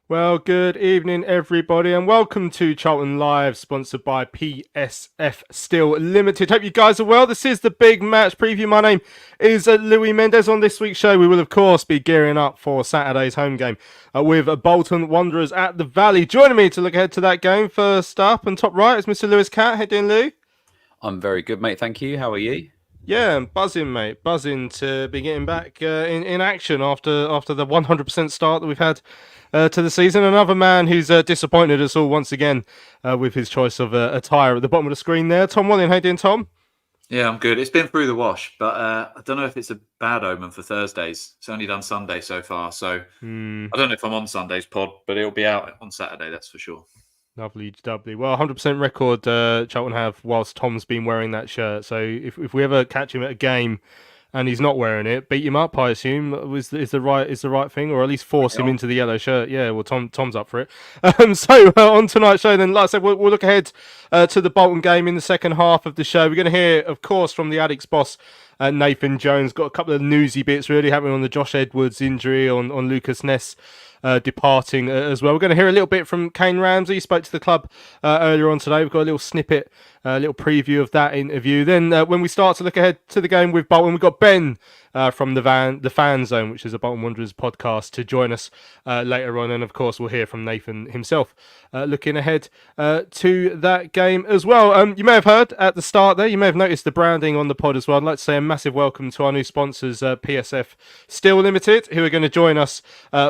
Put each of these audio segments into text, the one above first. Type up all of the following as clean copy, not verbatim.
Well, good evening, everybody, and welcome to Charlton Live, sponsored by PSF Steel Limited. Hope you guys are well. This is the big match preview. My name is Louis Mendes. On this week's show, we will, of course, be gearing up for Saturday's home game with Bolton Wanderers at the Valley. Joining me to look ahead to that game, first up and top right, is Mr. Lewis Catt. How you doing, Lou? I'm very good, mate. Thank you. How are you? Yeah, I'm buzzing, mate. Buzzing to be getting back in action after the 100% start that we've had to the season. Another man who's disappointed us all once again with his choice of attire at the bottom of the screen there. Tom Walling, how you doing, Tom? Yeah, I'm good. It's been through the wash, but I don't know if it's a bad omen for Thursdays. It's only done Sunday so far, so I don't know if I'm on Sunday's pod, but it'll be out on Saturday, that's for sure. Lovely. Well, 100% record Charlton have whilst Tom's been wearing that shirt. So if we ever catch him at a game and he's not wearing it, beat him up, I assume, is the right thing, or at least force him into the yellow shirt. Yeah, well, Tom's up for it. So on tonight's show, then, like I said, we'll look ahead to the Bolton game in the second half of the show. We're going to hear, of course, from the Addicks boss, Nathan Jones. Got a couple of newsy bits really happening on the Josh Edwards injury, on Lucas Ness departing as well. We're going to hear a little bit from Kane Ramsey. He spoke to the club earlier on today. We've got a little snippet, a little preview of that interview. Then when we start to look ahead to the game with Bolton, we've got Ben from the Fan Zone, which is a Bolton Wanderers podcast, to join us later on. And of course, we'll hear from Nathan himself looking ahead to that game as well. You may have heard at the start there, you may have noticed the branding on the pod as well. I'd like to say a massive welcome to our new sponsors, PSF Steel Limited, who are going to join us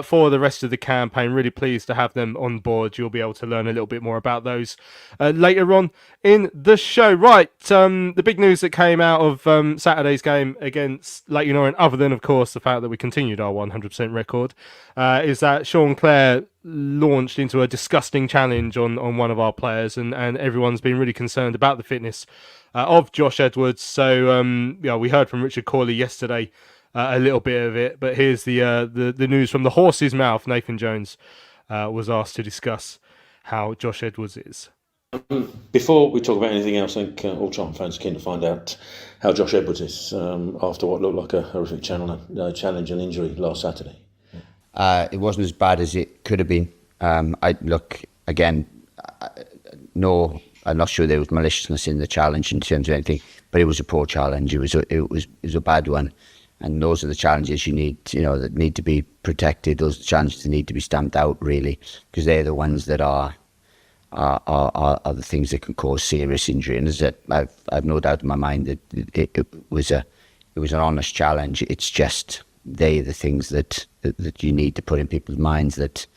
for the rest of the campaign. Really pleased to have them on board. You'll be able to learn a little bit more about those later on in the show. Right, the big news that came out of Saturday's game against Leyton Orient, other than, of course, the fact that we continued our 100% record, is that Sean Clare launched into a disgusting challenge on one of our players, and everyone's been really concerned about the fitness of Josh Edwards. So we heard from Richard Corley yesterday a little bit of it, but here's the news from the horse's mouth. Nathan Jones was asked to discuss how Josh Edwards is. Before we talk about anything else, I think all Charlton fans are keen to find out how Josh Edwards is after what looked like a horrific challenge and injury last Saturday. It wasn't as bad as it could have been. I'm not sure there was maliciousness in the challenge in terms of anything, but it was a poor challenge. It was a bad one, and those are the challenges you need, that need to be protected. Those are the challenges that need to be stamped out, really, because they're the ones that are the things that can cause serious injury. And I've no doubt in my mind that it was an honest challenge. It's just they're the things that you need to put in people's minds that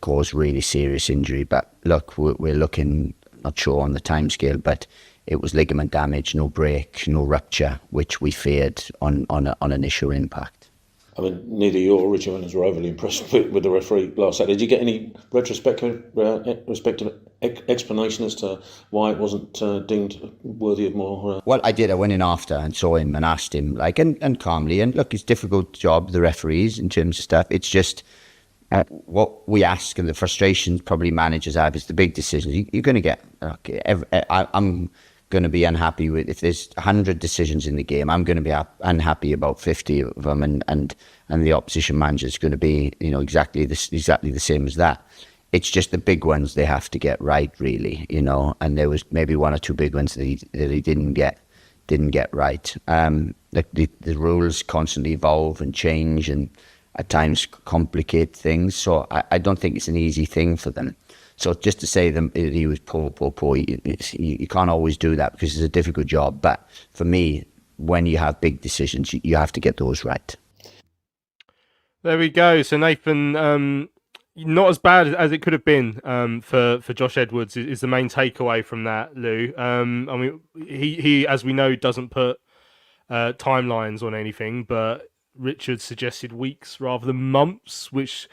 cause really serious injury. But look, we're looking, not sure on the timescale, but it was ligament damage, no break, no rupture, which we feared on initial impact. I mean, neither you or Richard were overly impressed with the referee last Saturday. Did you get any retrospective explanation as to why it wasn't deemed worthy of more? Well, I did. I went in after and saw him and asked him, and calmly. And look, it's a difficult job, the referees, in terms of stuff. It's just what we ask, and the frustrations probably managers have, is the big decisions. You're going to get. I'm going to be unhappy with, if there's 100 decisions in the game, I'm going to be unhappy about 50 of them, and the opposition manager is going to be exactly the same as that. It's just the big ones they have to get right, really, and there was maybe one or two big ones that he didn't get right. The rules constantly evolve and change and at times complicate things. So I don't think it's an easy thing for them. So just to say that he was poor, you can't always do that because it's a difficult job. But for me, when you have big decisions, you have to get those right. There we go. So Nathan, not as bad as it could have been for Josh Edwards is the main takeaway from that, Lou. I mean, he as we know, doesn't put timelines on anything, but Richard suggested weeks rather than months, which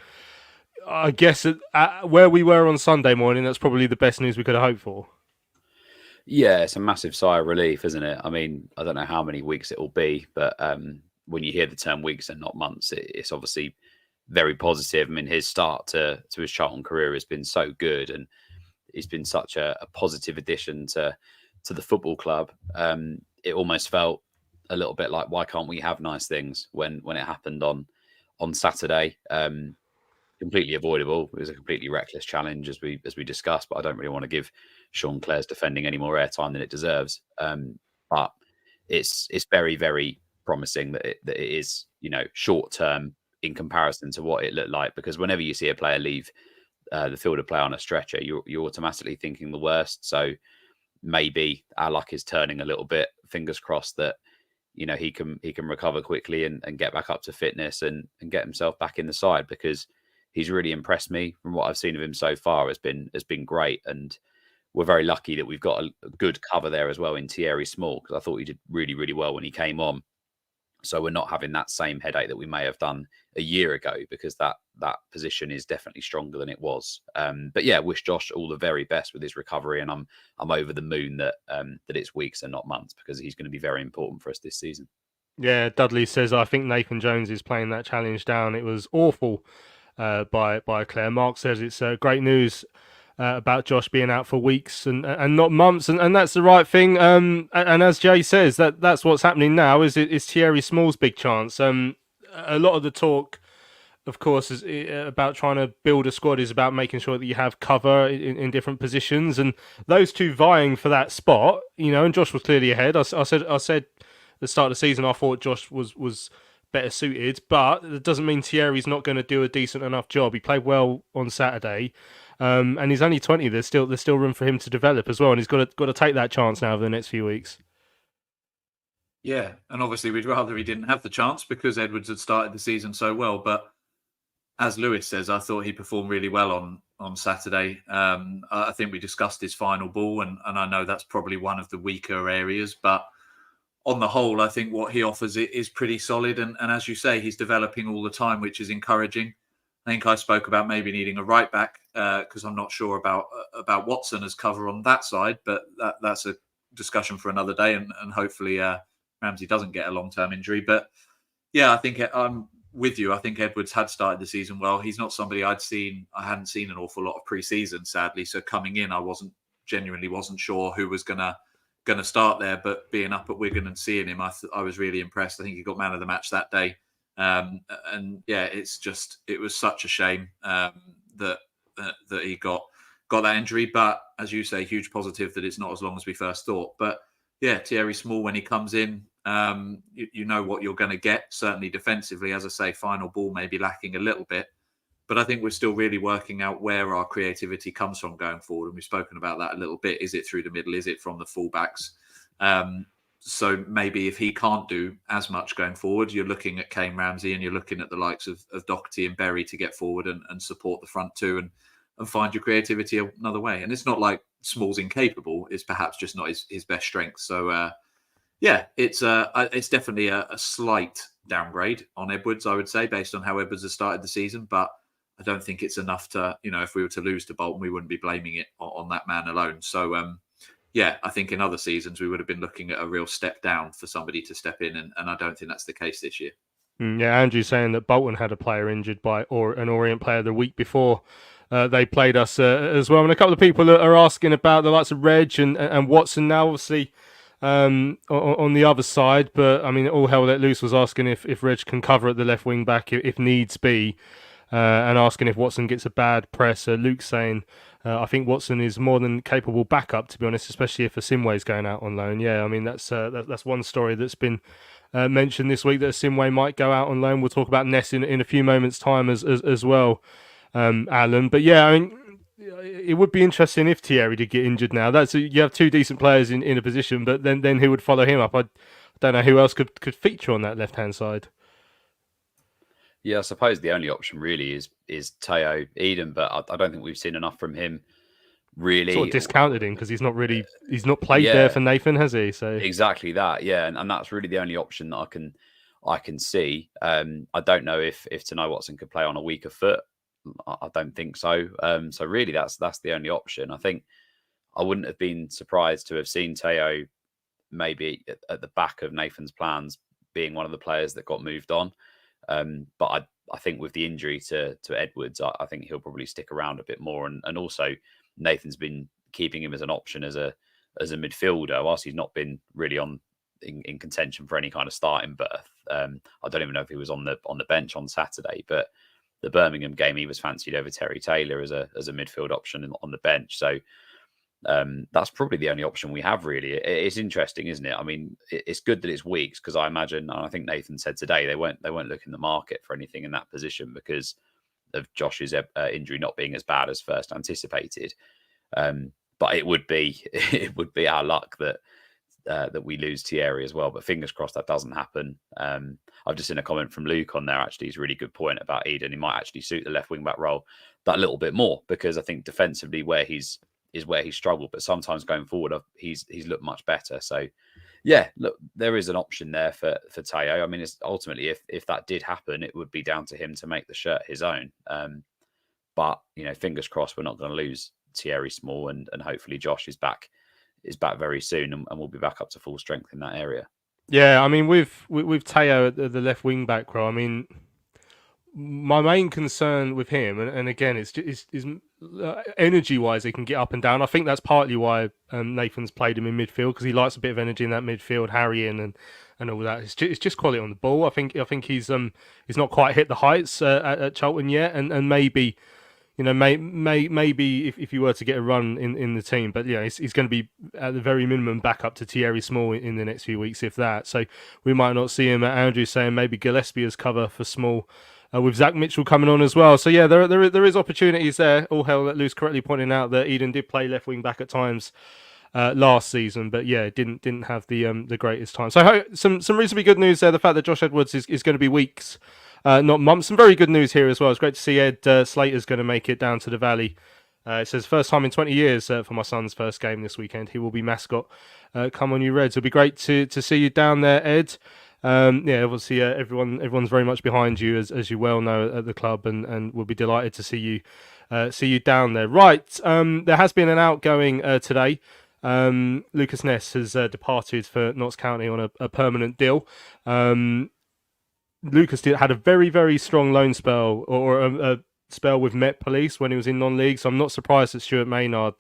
I guess at where we were on Sunday morning, that's probably the best news we could have hoped for. Yeah, it's a massive sigh of relief, isn't it? I mean, I don't know how many weeks it will be, but when you hear the term weeks and not months, it's obviously very positive. I mean, his start to his Charlton career has been so good, and he's been such a positive addition to the football club. It almost felt a little bit like, why can't we have nice things when it happened on Saturday? Completely avoidable. It was a completely reckless challenge, as we discussed. But I don't really want to give Sean Clare's defending any more airtime than it deserves. But it's very, very promising that it is, short term in comparison to what it looked like. Because whenever you see a player leave the field of play on a stretcher, you're automatically thinking the worst. So maybe our luck is turning a little bit. Fingers crossed that he can recover quickly and get back up to fitness and get himself back in the side, because he's really impressed me from what I've seen of him so far. Has been great, and we're very lucky that we've got a good cover there as well in Thierry Small, because I thought he did really, really well when he came on. So we're not having that same headache that we may have done a year ago, because that position is definitely stronger than it was. But yeah, wish Josh all the very best with his recovery, and I'm over the moon that it's weeks and not months, because he's going to be very important for us this season. Yeah, Dudley says, I think Nathan Jones is playing that challenge down. It was awful by Claire. Mark says it's great news about Josh being out for weeks and not months, and that's the right thing. And as Jay says, that's what's happening now. Is Thierry Small's big chance? A lot of the talk, of course, is about trying to build a squad, is about making sure that you have cover in different positions, and those two vying for that spot. And Josh was clearly ahead. I said at the start of the season I thought Josh was better suited, but it doesn't mean Thierry's not going to do a decent enough job. He played well on Saturday. And he's only 20. There's still room for him to develop as well, and he's got to take that chance now over the next few weeks. Yeah, and obviously we'd rather he didn't have the chance, because Edwards had started the season so well. But as Lewis says, I thought he performed really well on Saturday. I think we discussed his final ball, and I know that's probably one of the weaker areas, but on the whole, I think what he offers is pretty solid. And as you say, he's developing all the time, which is encouraging. I think I spoke about maybe needing a right back, because I'm not sure about Watson as cover on that side, but that's a discussion for another day, and hopefully Ramsey doesn't get a long-term injury. But yeah, I think I'm with you. I think Edwards had started the season well. He's not somebody I hadn't seen an awful lot of pre-season, sadly. So coming in, I genuinely wasn't sure who was gonna start there. But being up at Wigan and seeing him, I was really impressed. I think he got man of the match that day. And yeah, it was such a shame that he got that injury. But as you say, huge positive that it's not as long as we first thought. But yeah, Thierry Small, when he comes in, you know what you're going to get. Certainly defensively, as I say, final ball may be lacking a little bit, but I think we're still really working out where our creativity comes from going forward. And we've spoken about that a little bit. Is it through the middle? Is it from the fullbacks? So maybe if he can't do as much going forward, you're looking at Kane Ramsey and you're looking at the likes of Doherty and Berry to get forward and support the front two and find your creativity another way. And it's not like Small's incapable. It's perhaps just not his best strength. So, yeah, it's definitely a slight downgrade on Edwards, I would say, based on how Edwards has started the season. But I don't think it's enough to, if we were to lose to Bolton, we wouldn't be blaming it on that man alone. So, yeah, I think in other seasons we would have been looking at a real step down for somebody to step in, and I don't think that's the case this year. Yeah, Andrew's saying that Bolton had a player injured by an Orient player the week before they played us as well. And a couple of people are asking about the likes of Reg and Watson now, obviously, on the other side. But, I mean, all hell let loose was asking if Reg can cover at the left wing back if needs be. and asking if Watson gets a bad press. Luke saying, I think Watson is more than capable backup, to be honest, especially if Asimwe is going out on loan. Yeah, I mean, that's one story that's been mentioned this week, that Asimwe might go out on loan. We'll talk about Ness in a few moments' time as well, Alan. But yeah, I mean, it would be interesting if Thierry did get injured now. You have two decent players in a position, but then who would follow him up? I don't know who else could feature on that left-hand side. Yeah, I suppose the only option really is Teo Eden, but I don't think we've seen enough from him. Really, sort of discounted him because he's not played there for Nathan, has he? So exactly that, yeah, and that's really the only option that I can see. I don't know if Tano Watson could play on a weaker foot. I don't think so. So really, that's the only option. I think I wouldn't have been surprised to have seen Teo maybe at the back of Nathan's plans, being one of the players that got moved on. But I think with the injury to Edwards, I think he'll probably stick around a bit more. And also Nathan's been keeping him as an option as a midfielder, whilst he's not been really in contention for any kind of starting berth. I don't even know if he was on the bench on Saturday, but the Birmingham game he was fancied over Terry Taylor as a midfield option on the bench. So that's probably the only option we have, really. It's interesting, isn't it? I mean, it's good that it's weeks, because I imagine, and I think Nathan said today, they won't look in the market for anything in that position because of Josh's injury not being as bad as first anticipated. But it would be our luck that we lose Thierry as well. But fingers crossed that doesn't happen. I've just seen a comment from Luke on there. Actually, he's a really good point about Eden. He might actually suit the left wing back role that little bit more, because I think defensively where he's struggled, but sometimes going forward he's looked much better. So yeah, look, there is an option there for Teo. I mean, it's ultimately, if that did happen, it would be down to him to make the shirt his own. But fingers crossed we're not going to lose Thierry Small, and hopefully Josh is back very soon, and we'll be back up to full strength in that area. Yeah, I mean, with Teo at the left wing back row, I mean, my main concern with him, and again, it's energy wise, he can get up and down. I think that's partly why Nathan's played him in midfield, because he likes a bit of energy in that midfield, harrying and all that. It's just quality on the ball. I think he's not quite hit the heights at Charlton yet, and maybe. Maybe if you were to get a run in the team, but he's going to be at the very minimum back up to Thierry Small in the next few weeks, if that. So we might not see him. Andrew saying maybe Gillespie as cover for Small, with Zach Mitchell coming on as well. So yeah, there is opportunities there. All hell that Lou's correctly pointing out that Eden did play left wing back at times last season, but yeah, didn't have the greatest time. So some reasonably good news there. The fact that Josh Edwards is going to be weeks, not months. Some very good news here as well. It's great to see Ed Slater's going to make it down to the Valley. It says first time in 20 years for my son's first game this weekend. He will be mascot. Come on, you Reds! It'll be great to see you down there, Ed. Obviously everyone's very much behind you, as you well know, at the club, and we'll be delighted to see you down there. Right, there has been an outgoing today. Lucas Ness has departed for Notts County on a permanent deal. Lucas had a very, very strong loan spell, or a spell with Met Police when he was in non-league. So I'm not surprised that Stuart Maynard,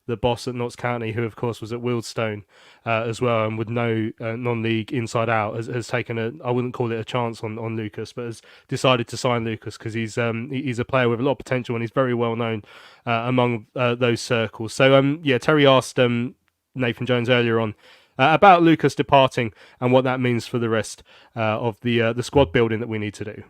the boss at Notts County, who of course was at Wealdstone as well, and would know non-league inside out, has taken I wouldn't call it a chance on Lucas, but has decided to sign Lucas because he's a player with a lot of potential and he's very well known among those circles. So Terry asked Nathan Jones earlier on about Lucas departing and what that means for the rest of the squad building that we need to do.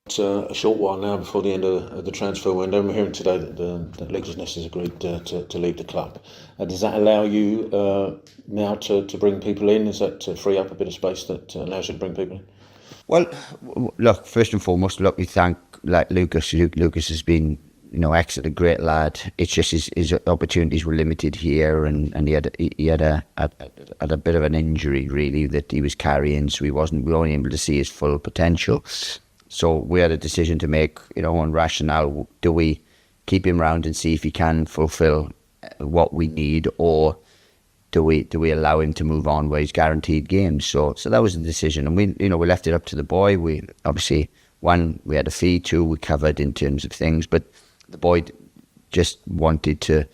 It's a short while now before the end of the transfer window, and we're hearing today that Lucas Ness has agreed to leave the club. Does that allow you now to bring people in? Is that to free up a bit of space that allows you to bring people in? Well, look, first and foremost, we thank Lucas. Lucas has been excellent, a great lad. It's just his opportunities were limited here, and he had a bit of an injury really that he was carrying, so we weren't able to see his full potential. So we had a decision to make, on rationale. Do we keep him round and see if he can fulfil what we need, or do we allow him to move on where he's guaranteed games? So that was the decision, and we left it up to the boy. We obviously, one, we had a fee, two, we covered in terms of things, but the boy just wanted to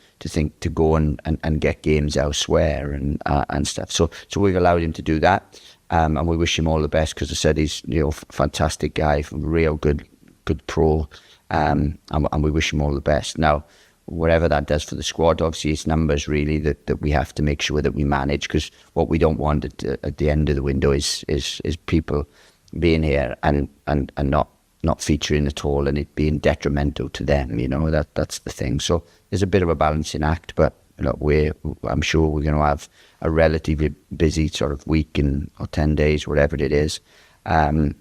go and get games elsewhere and stuff. So we've allowed him to do that. And we wish him all the best, because I said he's fantastic guy, real good good pro, and we wish him all the best. Now, whatever that does for the squad, obviously it's numbers really that we have to make sure that we manage, because what we don't want at the end of the window is people being here and not featuring at all, and it being detrimental to them. That's the thing. So there's a bit of a balancing act, but look, I'm sure we're going to have a relatively busy sort of week or 10 days, whatever it is. And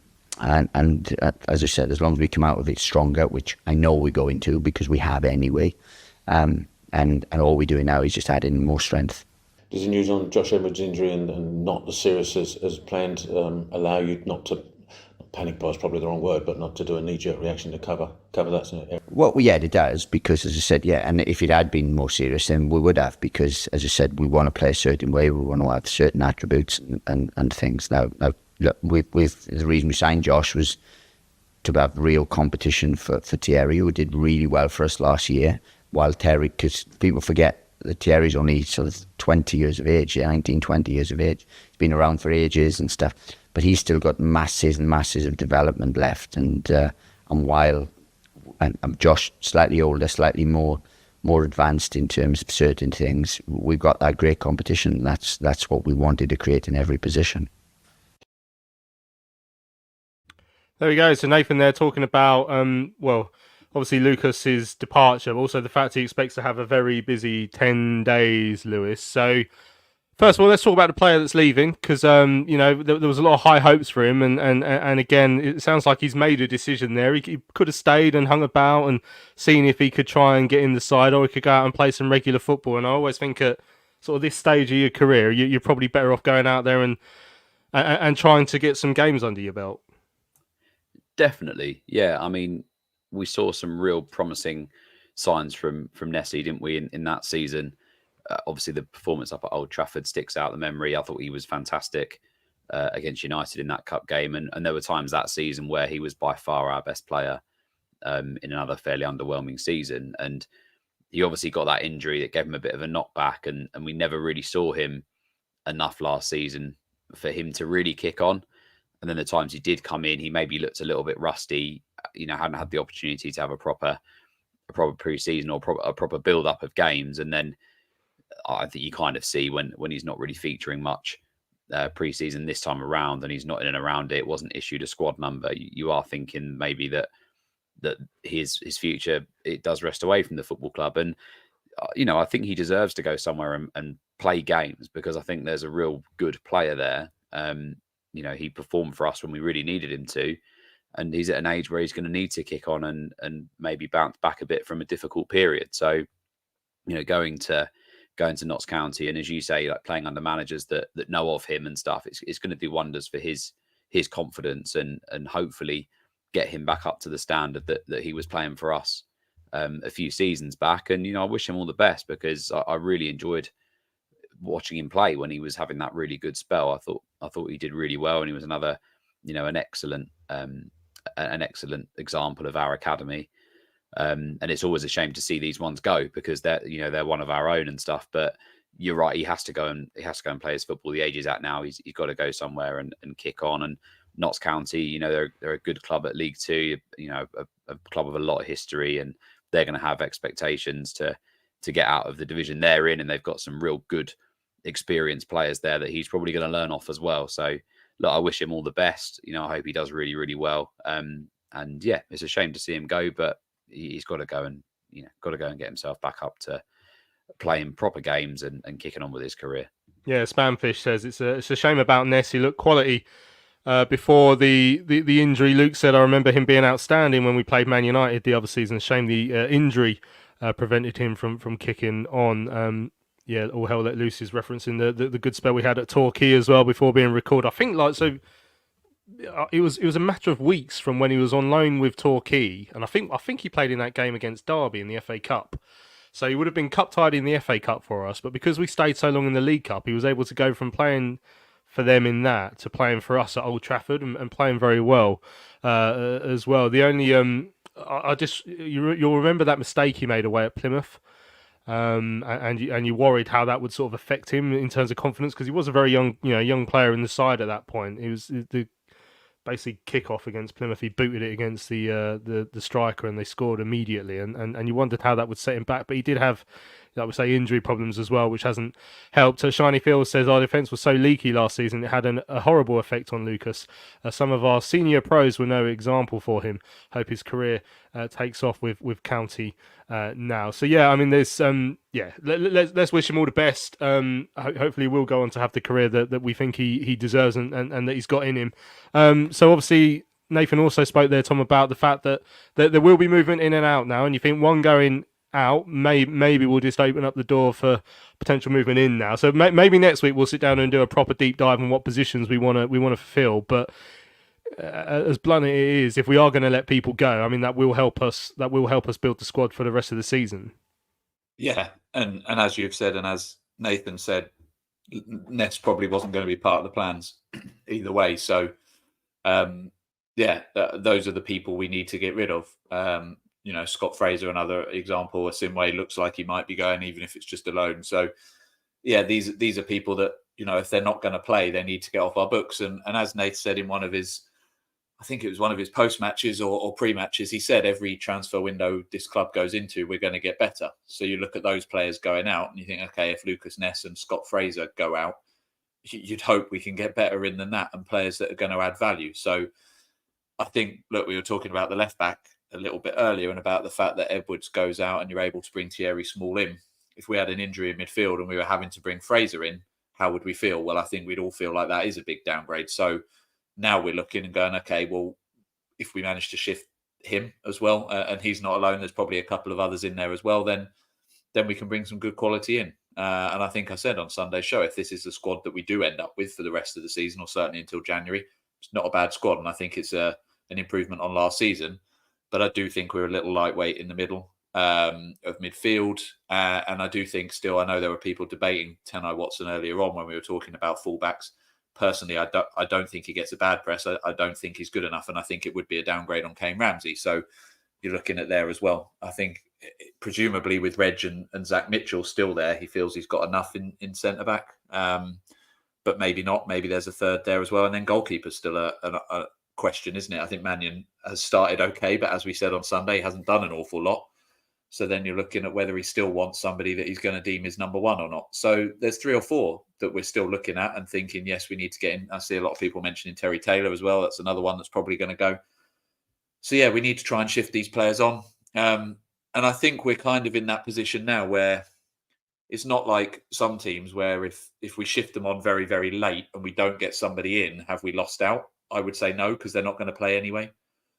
as I said, as long as we come out of it stronger, which I know we're going to, because we have anyway, and all we're doing now is just adding more strength. Does the news on Josh Edwards' injury and not as serious as planned allow you not to, panic buy is probably the wrong word, but not to do a knee-jerk reaction to cover that? Well, yeah, it does, because as I said, and if it had been more serious, then we would have, because as I said, we want to play a certain way, we want to have certain attributes and things. Now, look, the reason we signed Josh was to have real competition for Thierry, who did really well for us last year, while Terry, because people forget that Thierry's only sort of 20 years of age, 19, 20 years of age. He's been around for ages and stuff, but he's still got masses and masses of development left. And while Josh slightly older, slightly more advanced in terms of certain things, we've got that great competition. That's what we wanted to create in every position. There we go. So Nathan there talking about, obviously Lucas's departure, but also the fact he expects to have a very busy 10 days, Lewis. So first of all, let's talk about the player that's leaving, because, there was a lot of high hopes for him. And again, it sounds like he's made a decision there. He could have stayed and hung about and seen if he could try and get in the side, or he could go out and play some regular football. And I always think at sort of this stage of your career, you're probably better off going out there and trying to get some games under your belt. Definitely, yeah. I mean, we saw some real promising signs from Nessie, didn't we, in that season? Obviously, the performance up at Old Trafford sticks out the memory. I thought he was fantastic against United in that cup game, and there were times that season where he was by far our best player in another fairly underwhelming season. And he obviously got that injury that gave him a bit of a knockback, and we never really saw him enough last season for him to really kick on. And then the times he did come in, he maybe looked a little bit rusty, hadn't had the opportunity to have a proper pre-season or a proper build-up of games. And then I think you kind of see when he's not really featuring much pre-season this time around, and he's not in and around it, wasn't issued a squad number, you are thinking maybe that his future, it does rest away from the football club. And, I think he deserves to go somewhere and play games, because I think there's a real good player there. He performed for us when we really needed him to, and he's at an age where he's going to need to kick on and maybe bounce back a bit from a difficult period. So, going to Notts County, and as you say, like playing under managers that know of him and stuff, it's going to do wonders for his confidence and hopefully get him back up to the standard that he was playing for us a few seasons back. And I wish him all the best, because I really enjoyed watching him play when he was having that really good spell. I thought he did really well, and he was another, an excellent example of our academy. And it's always a shame to see these ones go, because they're one of our own and stuff. But you're right, he has to go and play his football. The age he's at now, he's got to go somewhere and kick on. And Notts County, they're a good club at League Two, a club with a lot of history, and they're going to have expectations to get out of the division they're in, and they've got some real good experienced players there that he's probably going to learn off as well. So look, I wish him all the best. I hope he does really, really well. And yeah, it's a shame to see him go, but he's got to go and get himself back up to playing proper games and kicking on with his career. Yeah, Spamfish says it's a shame about Ness. He looked quality before the injury. Luke said, I remember him being outstanding when we played Man United the other season. Shame the injury prevented him from kicking on. All hell let loose is referencing the good spell we had at Torquay as well before being recalled. I think it was a matter of weeks from when he was on loan with Torquay, and I think he played in that game against Derby in the FA Cup. So he would have been cup tied in the FA Cup for us, but because we stayed so long in the League Cup, he was able to go from playing for them in that to playing for us at Old Trafford and playing very well as well. The only you'll remember that mistake he made away at Plymouth. And you worried how that would sort of affect him in terms of confidence, because he was a very young player in the side at that point. He was basically kick-off against Plymouth. He booted it against the striker, and they scored immediately. And you wondered how that would set him back. But he did have, I would say, injury problems as well, which hasn't helped. Shiny Fields says our defence was so leaky last season, it had a horrible effect on Lucas. Some of our senior pros were no example for him. Hope his career takes off with County now. So yeah, I mean, there's let's wish him all the best. Hopefully we'll go on to have the career that we think he deserves and that he's got in him. So obviously Nathan also spoke there, Tom, about the fact that there will be movement in and out now, and you think one going out maybe we'll just open up the door for potential movement in now. So maybe next week we'll sit down and do a proper deep dive on what positions we want to fulfill. But as blunt it is, if we are going to let people go, I mean, that will help us build the squad for the rest of the season. Yeah, and as you've said, and as Nathan said, Ness probably wasn't going to be part of the plans either way. So those are the people we need to get rid of. Scott Fraser, another example. Asimwe looks like he might be going, even if it's just a loan. So yeah, these are people that, if they're not going to play, they need to get off our books. And as Nate said in one of his post matches or pre matches, he said every transfer window this club goes into, we're going to get better. So you look at those players going out and you think, okay, if Lucas Ness and Scott Fraser go out, you'd hope we can get better in than that, and players that are going to add value. So I think, look, we were talking about the left back a little bit earlier and about the fact that Edwards goes out and you're able to bring Thierry Small in. If we had an injury in midfield and we were having to bring Fraser in, how would we feel? Well, I think we'd all feel like that is a big downgrade. So now we're looking and going, okay, well, if we manage to shift him as well, and he's not alone, there's probably a couple of others in there as well, then we can bring some good quality in. And I think I said on Sunday's show, if this is the squad that we do end up with for the rest of the season, or certainly until January, it's not a bad squad. And I think it's an improvement on last season. But I do think we're a little lightweight in the middle of midfield. And I do think still, I know there were people debating Tenai Watson earlier on when we were talking about fullbacks. Personally, I don't think he gets a bad press. I don't think he's good enough. And I think it would be a downgrade on Kane Ramsey. So you're looking at there as well. I think presumably with Reg and Zach Mitchell still there, he feels he's got enough in centre-back. But maybe not. Maybe there's a third there as well. And then goalkeeper's still a question, isn't it? I think Mannion has started okay, but as we said on Sunday, he hasn't done an awful lot. So then you're looking at whether he still wants somebody that he's going to deem his number one or not. So there's 3 or 4 that we're still looking at and thinking, yes, we need to get in. I see a lot of people mentioning Terry Taylor as well. That's another one that's probably going to go. So yeah, we need to try and shift these players on. And I think we're kind of in that position now where it's not like some teams where if we shift them on very, very late and we don't get somebody in, have we lost out? I would say no, because they're not going to play anyway.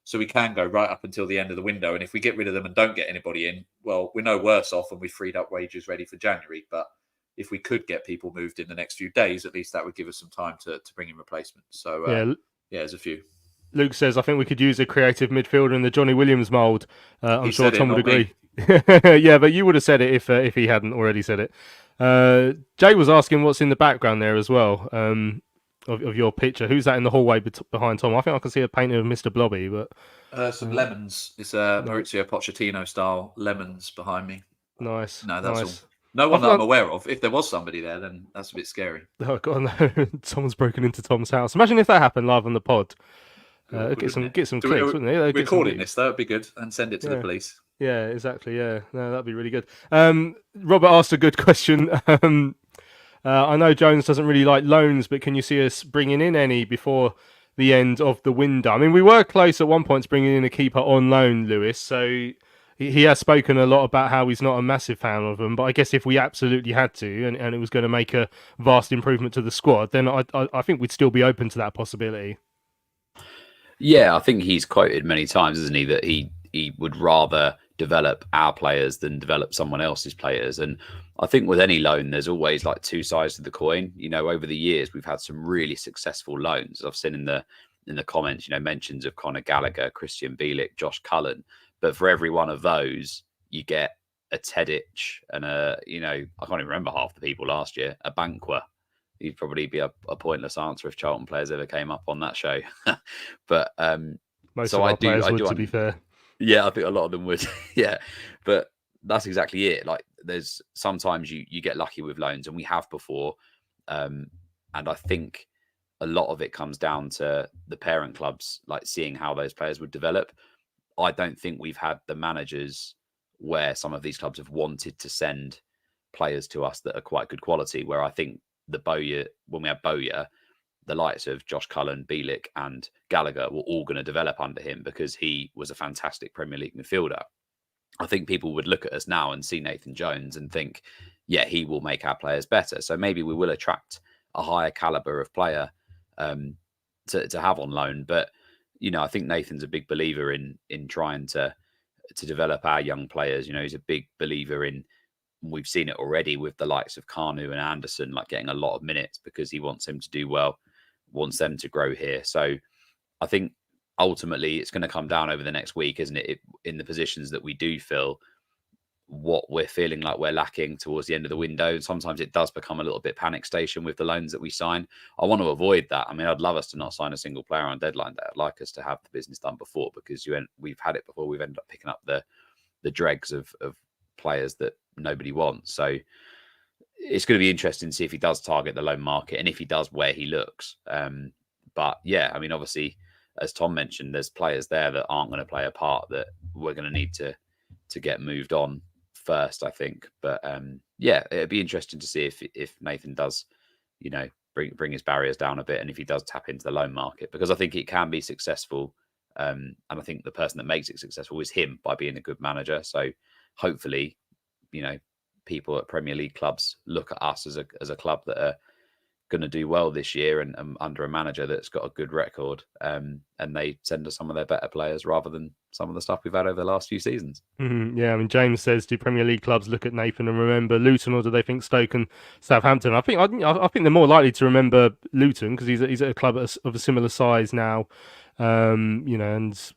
So we can go right up until the end of the window. And if we get rid of them and don't get anybody in, well, we're no worse off and we freed up wages ready for January. But if we could get people moved in the next few days, at least that would give us some time to bring in replacements. So, yeah, there's a few. Luke says, I think we could use a creative midfielder in the Johnny Williams mould. I'm sure Tom would agree. Yeah, but you would have said it if he hadn't already said it. Jay was asking what's in the background there as well. Of your picture. Who's that in the hallway behind Tom? I think I can see a painting of Mr. Blobby, but some lemons. It's Maurizio Pochettino style lemons behind me. Nice. No, that's all. No one that I'm aware of. If there was somebody there, then that's a bit scary. Oh God, no! Someone's broken into Tom's house. Imagine if that happened live on the pod. Get some clicks, wouldn't they? Recording this, that would be good, and send it to the police. Yeah, exactly. Yeah, no, that'd be really good. Robert asked a good question. I know Jones doesn't really like loans, but can you see us bringing in any before the end of the window? I mean, we were close at one point to bringing in a keeper on loan, Lewis. So he has spoken a lot about how he's not a massive fan of them. But I guess if we absolutely had to, and it was going to make a vast improvement to the squad, then I think we'd still be open to that possibility. Yeah, I think he's quoted many times, isn't he, that he would rather develop our players than develop someone else's players. And I think with any loan, there's always like 2 sides to the coin. Over the years, we've had some really successful loans. I've seen in the comments, mentions of Conor Gallagher, Christian Bielik, Josh Cullen. But for every one of those, you get a Tedic and I can't even remember half the people last year, a Banqua. He'd probably be a pointless answer if Charlton players ever came up on that show. But most of our players would, to be fair. Yeah, I think a lot of them would. Yeah, but that's exactly it. Like, there's sometimes you get lucky with loans, and we have before. And I think a lot of it comes down to the parent clubs, like seeing how those players would develop. I don't think we've had the managers where some of these clubs have wanted to send players to us that are quite good quality, where I think when we had Bowyer, the likes of Josh Cullen, Bielik and Gallagher were all going to develop under him because he was a fantastic Premier League midfielder. I think people would look at us now and see Nathan Jones and think, yeah, he will make our players better. So maybe we will attract a higher caliber of player to have on loan. But, I think Nathan's a big believer in trying to develop our young players. He's a big believer in, we've seen it already with the likes of Carnu and Anderson, like getting a lot of minutes because he wants him to do well, wants them to grow here. So I think ultimately it's going to come down over the next week, isn't it? In the positions that we do fill, what we're feeling like we're lacking towards the end of the window. And sometimes it does become a little bit panic station with the loans that we sign. I want to avoid that. I mean, I'd love us to not sign a single player on deadline day. I'd like us to have the business done before, because we've had it before. We've ended up picking up the dregs of players that nobody wants. So it's going to be interesting to see if he does target the loan market and if he does, where he looks. But yeah, I mean, obviously, as Tom mentioned, there's players there that aren't going to play a part that we're going to need to get moved on first, I think. But yeah, it'd be interesting to see if Nathan does, bring his barriers down a bit, and if he does tap into the loan market, because I think it can be successful. And I think the person that makes it successful is him, by being a good manager. So hopefully, people at Premier League clubs look at us as a club that are going to do well this year and under a manager that's got a good record, and they send us some of their better players rather than some of the stuff we've had over the last few seasons. Yeah, I mean, James says, do Premier League clubs look at Nathan and remember Luton, or do they think Stoke and Southampton? I think they're more likely to remember Luton because he's at a club of a similar size now, and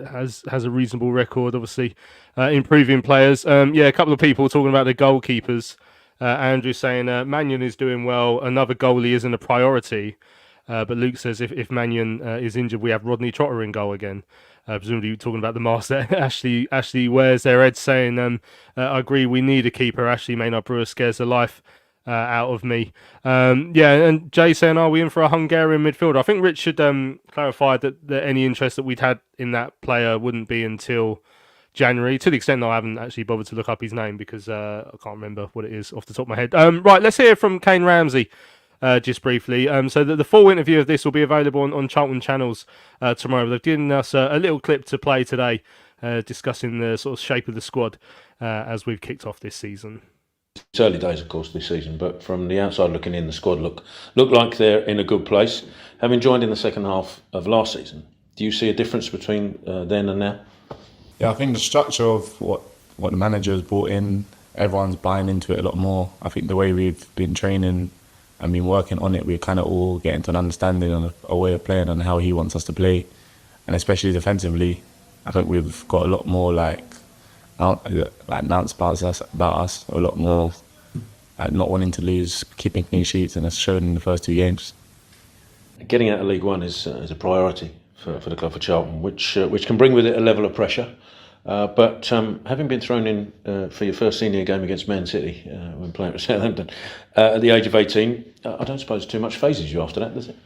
has a reasonable record, obviously, improving players. A couple of people talking about the goalkeepers. Andrew saying Mannion is doing well. Another goalie isn't a priority. But Luke says if Mannion is injured, we have Rodney Trotter in goal again. Presumably talking about the mask that Ashley wears there. Ed saying, I agree, we need a keeper. Ashley Maynard Brewer scares the life out of me. And Jay saying, are we in for a Hungarian midfielder? I think Rich should clarify that any interest that we'd had in that player wouldn't be until January, to the extent that I haven't actually bothered to look up his name because I can't remember what it is off the top of my head. Right, let's hear from Kane Ramsey just briefly. So the full interview of this will be available on Charlton channels tomorrow. They've given us a little clip to play today discussing the sort of shape of the squad as we've kicked off this season. It's early days, of course, this season, but from the outside looking in, the squad look like they're in a good place. Having joined in the second half of last season, do you see a difference between then and now? Yeah, I think the structure of what the manager has brought in, everyone's buying into it a lot more. I think the way we've been training and been working on it, we're kind of all getting to an understanding on a way of playing and how he wants us to play. And especially defensively, I think we've got a lot more announced about us, a lot more not wanting to lose, keeping clean sheets, and that's shown in the first 2 games. Getting out of League One is a priority for the club, for Charlton, which can bring with it a level of pressure. But having been thrown in for your first senior game against Man City when playing for Southampton at the age of 18, I don't suppose too much phases you after that, does it?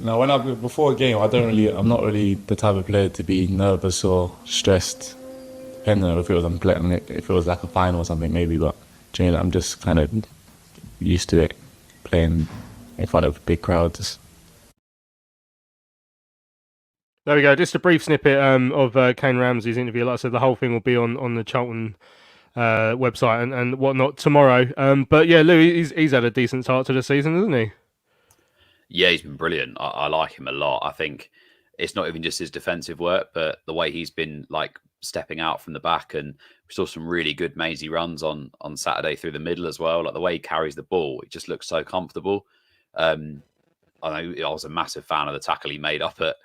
No, before a game, I'm not really the type of player to be nervous or stressed. Depending on if it was like a final or something, maybe. But I'm just kind of used to it, playing in front of big crowds. There we go. Just a brief snippet of Kane Ramsey's interview. Like I said, the whole thing will be on the Charlton website and whatnot tomorrow. But yeah, Lou, he's had a decent start to the season, hasn't he? Yeah, he's been brilliant. I like him a lot. I think it's not even just his defensive work, but the way he's been stepping out from the back, and we saw some really good mazy runs on Saturday through the middle as well. Like the way he carries the ball, it just looks so comfortable. I know I was a massive fan of the tackle he made up at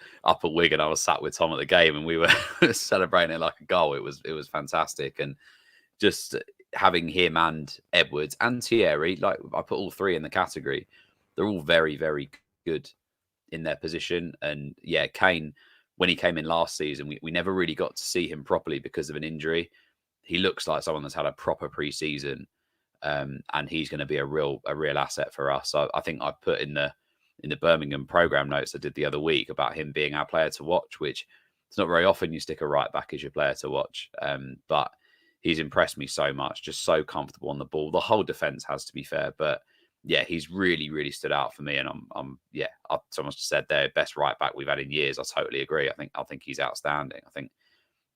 Wigan. I was sat with Tom at the game and we were celebrating it like a goal. It was fantastic. And just having him and Edwards and Thierry, I put all three in the category. They're all very, very good in their position. And yeah, Kane, when he came in last season, we never really got to see him properly because of an injury. He looks like someone that's had a proper pre-season, and he's going to be a real asset for us. So I think I've put in the in the Birmingham programme notes I did the other week about him being our player to watch, which it's not very often you stick a right back as your player to watch. But he's impressed me so much, just so comfortable on the ball. The whole defence has to be fair, but yeah, he's really, really stood out for me. And someone said their best right back we've had in years. I totally agree. I think he's outstanding. I think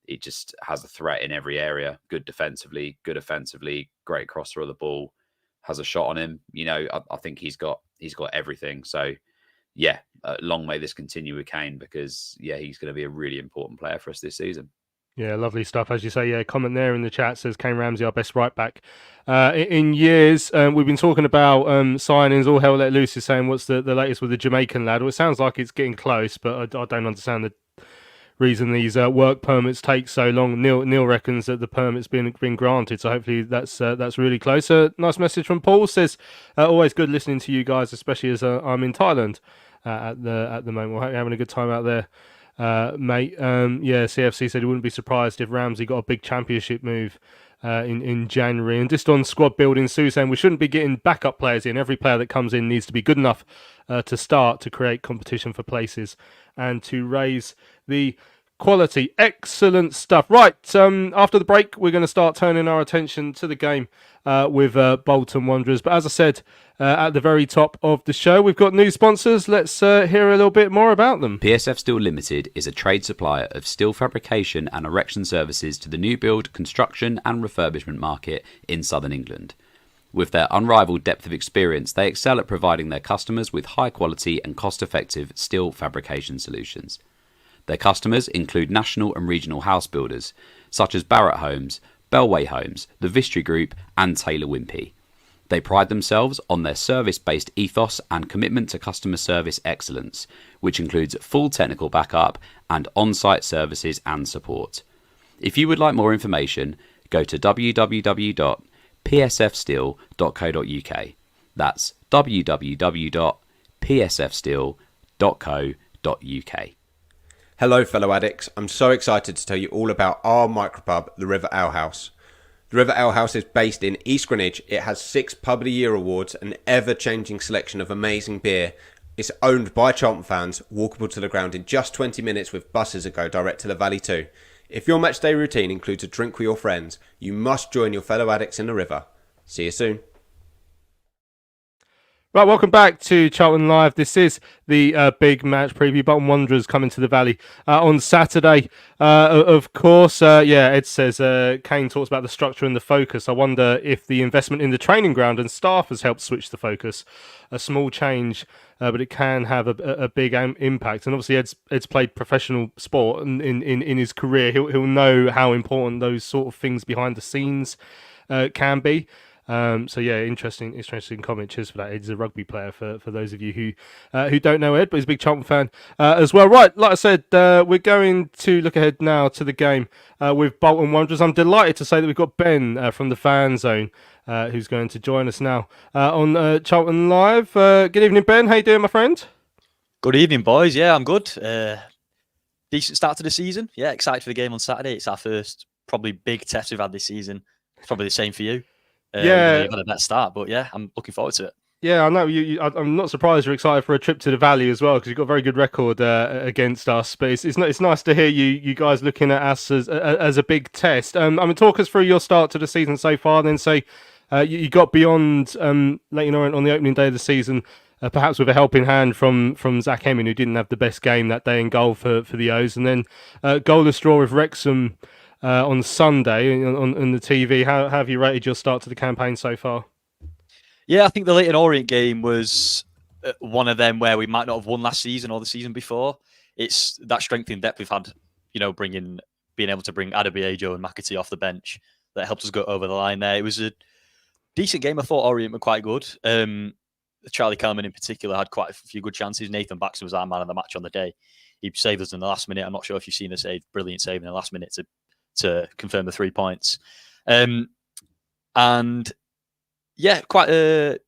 he just has a threat in every area. Good defensively, good offensively, great crosser of the ball, has a shot on him. You know, I think he's got everything. So yeah, long may this continue with Kane, because yeah, he's going to be a really important player for us this season. Yeah, lovely stuff. As you say, yeah, comment there in the chat says Kane Ramsey, our best right back in years. We've been talking about signings. All hell let loose is saying, what's the latest with the Jamaican lad? Well, it sounds like it's getting close, but I don't understand the reason these work permits take so long. Neil reckons that the permit's been granted, so hopefully that's really close. Nice message from Paul. Says, always good listening to you guys, especially as I'm in Thailand at the moment. We're having a good time out there. Mate, CFC said he wouldn't be surprised if Ramsey got a big championship move in January. And just on squad building, Sue saying we shouldn't be getting backup players in. Every player that comes in needs to be good enough to start, to create competition for places and to raise the quality. Excellent stuff. Right, after the break, we're going to start turning our attention to the game with Bolton Wanderers. But as I said at the very top of the show, we've got new sponsors. Let's hear a little bit more about them. PSF Steel Limited is a trade supplier of steel fabrication and erection services to the new build, construction and refurbishment market in southern England. With their unrivaled depth of experience, they excel at providing their customers with high quality and cost-effective steel fabrication solutions. Their customers include national and regional house builders, such as Barratt Homes, Bellway Homes, the Vistry Group and Taylor Wimpey. They pride themselves on their service-based ethos and commitment to customer service excellence, which includes full technical backup and on-site services and support. If you would like more information, go to www.psfsteel.co.uk. That's www.psfsteel.co.uk. Hello fellow addicts, I'm so excited to tell you all about our micropub, the River Ale House. The River Ale House is based in East Greenwich. It has 6 Pub of the Year awards, an ever-changing selection of amazing beer. It's owned by Charlton fans, walkable to the ground in just 20 minutes with buses that go direct to the Valley too. If your matchday routine includes a drink with your friends, you must join your fellow addicts in the river. See you soon. Right, welcome back to Charlton Live. This is the big match preview. Bolton Wanderers coming to the Valley on Saturday. Of course, Ed says Kane talks about the structure and the focus. I wonder if the investment in the training ground and staff has helped switch the focus. A small change, but it can have a big impact. And obviously, Ed's played professional sport in his career. He'll know how important those sort of things behind the scenes can be. Interesting comment. Cheers for that. Ed's a rugby player for those of you who don't know Ed, but he's a big Charlton fan as well. Right, like I said, we're going to look ahead now to the game with Bolton Wanderers. I'm delighted to say that we've got Ben from the Fan Zone who's going to join us now on Charlton Live. Good evening, Ben. How you doing, my friend? Good evening, boys. Yeah, I'm good. Decent start to the season. Yeah, excited for the game on Saturday. It's our first probably big test we've had this season. It's probably the same for you. You've had a better start, but yeah, I'm looking forward to it. Yeah, I know. I'm not surprised you're excited for a trip to the Valley as well, because you've got a very good record against us. But it's nice to hear you guys looking at us as a big test. Talk us through your start to the season so far. Then say you got beyond Leighton Orient on the opening day of the season, perhaps with a helping hand from Zach Hemming, who didn't have the best game that day in goal for the O's, and then goalless draw with Wrexham on Sunday on the TV. How have you rated your start to the campaign so far? Yeah, I think the Leighton Orient game was one of them where we might not have won last season or the season before. It's that strength in depth we've had, being able to bring Adebayo and McAtee off the bench that helped us go over the line there. It was a decent game. I thought Orient were quite good. Charlie Kelman in particular had quite a few good chances. Nathan Baxter was our man of the match on the day. He saved us in the last minute. I'm not sure if you've seen a brilliant save in the last minute to confirm the 3 points. Quite a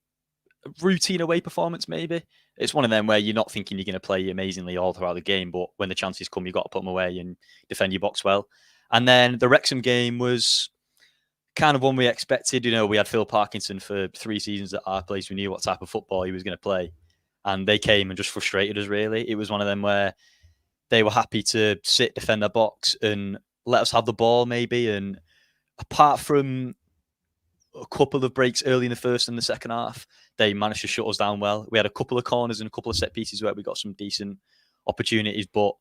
routine away performance, maybe. It's one of them where you're not thinking you're going to play amazingly all throughout the game, but when the chances come, you've got to put them away and defend your box well. And then the Wrexham game was kind of one we expected. We had Phil Parkinson for 3 seasons at our place. We knew what type of football he was going to play. and they came and just frustrated us. Really, it was one of them where they were happy to sit, defend their box, and let us have the ball maybe. And apart from a couple of breaks early in the first and the second half, they managed to shut us down well. We had a couple of corners and a couple of set pieces where we got some decent opportunities, but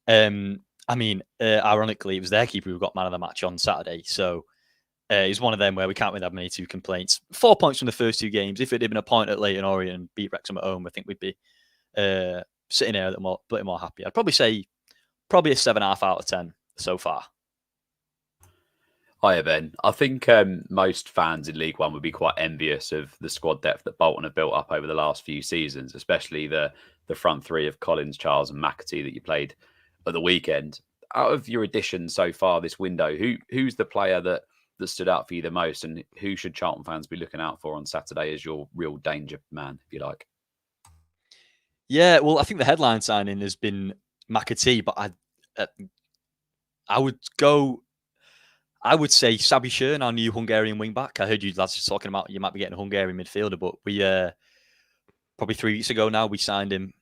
ironically, it was their keeper who got man of the match on Saturday. So it's one of them where we can't really have many two complaints. 4 points from the first two games. If it had been a point at Leyton Orient and beat Wrexham at home, I think we'd be sitting there a bit more happy. I'd probably say a 7.5 out of 10 so far. Hiya, Ben. I think most fans in League One would be quite envious of the squad depth that Bolton have built up over the last few seasons, especially the front three of Collins, Charles and McAtee that you played at the weekend. Out of your additions so far this window, who's the player that stood out for you the most, and who should Charlton fans be looking out for on Saturday as your real danger man, if you like? Yeah, well, I think the headline signing has been McAtee, but I would say Sabi Schön, our new Hungarian wing-back. I heard you lads just talking about you might be getting a Hungarian midfielder, but we probably 3 weeks ago now we signed him.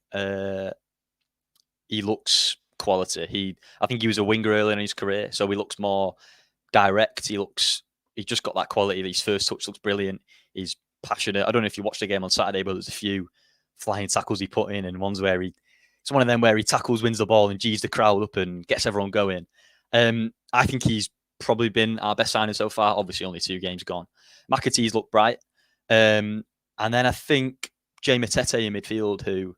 He looks quality. I think he was a winger early in his career, so he looks more direct. He's just got that quality. His first touch looks brilliant. He's passionate. I don't know if you watched the game on Saturday, but there's a few flying tackles he put in, and ones where it's one of them where he tackles, wins the ball, and G's the crowd up and gets everyone going. I think he's probably been our best signing so far. Obviously, only 2 games gone. McAtee's looked bright. And then I think Jay Matete in midfield, who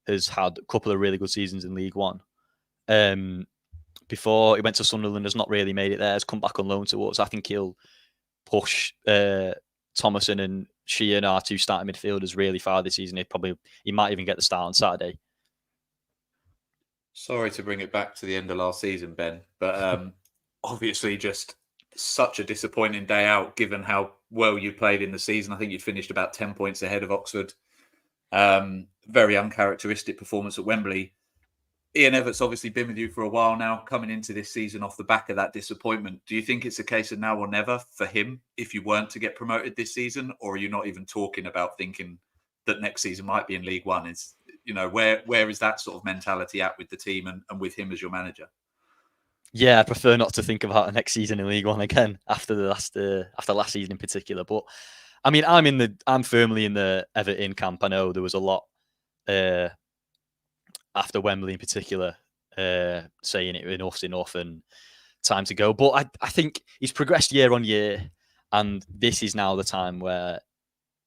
has had a couple of really good seasons in League One. Before he went to Sunderland, has not really made it there, has come back on loan to us. I think he'll push Thomason and Sheehan, our 2 starting midfielders, really far this season. He might even get the start on Saturday. Sorry to bring it back to the end of last season, Ben, but obviously just such a disappointing day out given how well you played in the season. I think you finished about 10 points ahead of Oxford. Very uncharacteristic performance at Wembley. Ian Everett's obviously been with you for a while now, coming into this season off the back of that disappointment. Do you think it's a case of now or never for him if you weren't to get promoted this season? Or are you not even talking about thinking that next season might be in League One? Where is that sort of mentality at with the team and with him as your manager? Yeah, I prefer not to think about the next season in League One again after last season in particular. But I mean, I'm firmly in the Everton camp. I know there was a lot after Wembley in particular saying enough's enough and time to go. But I think he's progressed year on year, and this is now the time where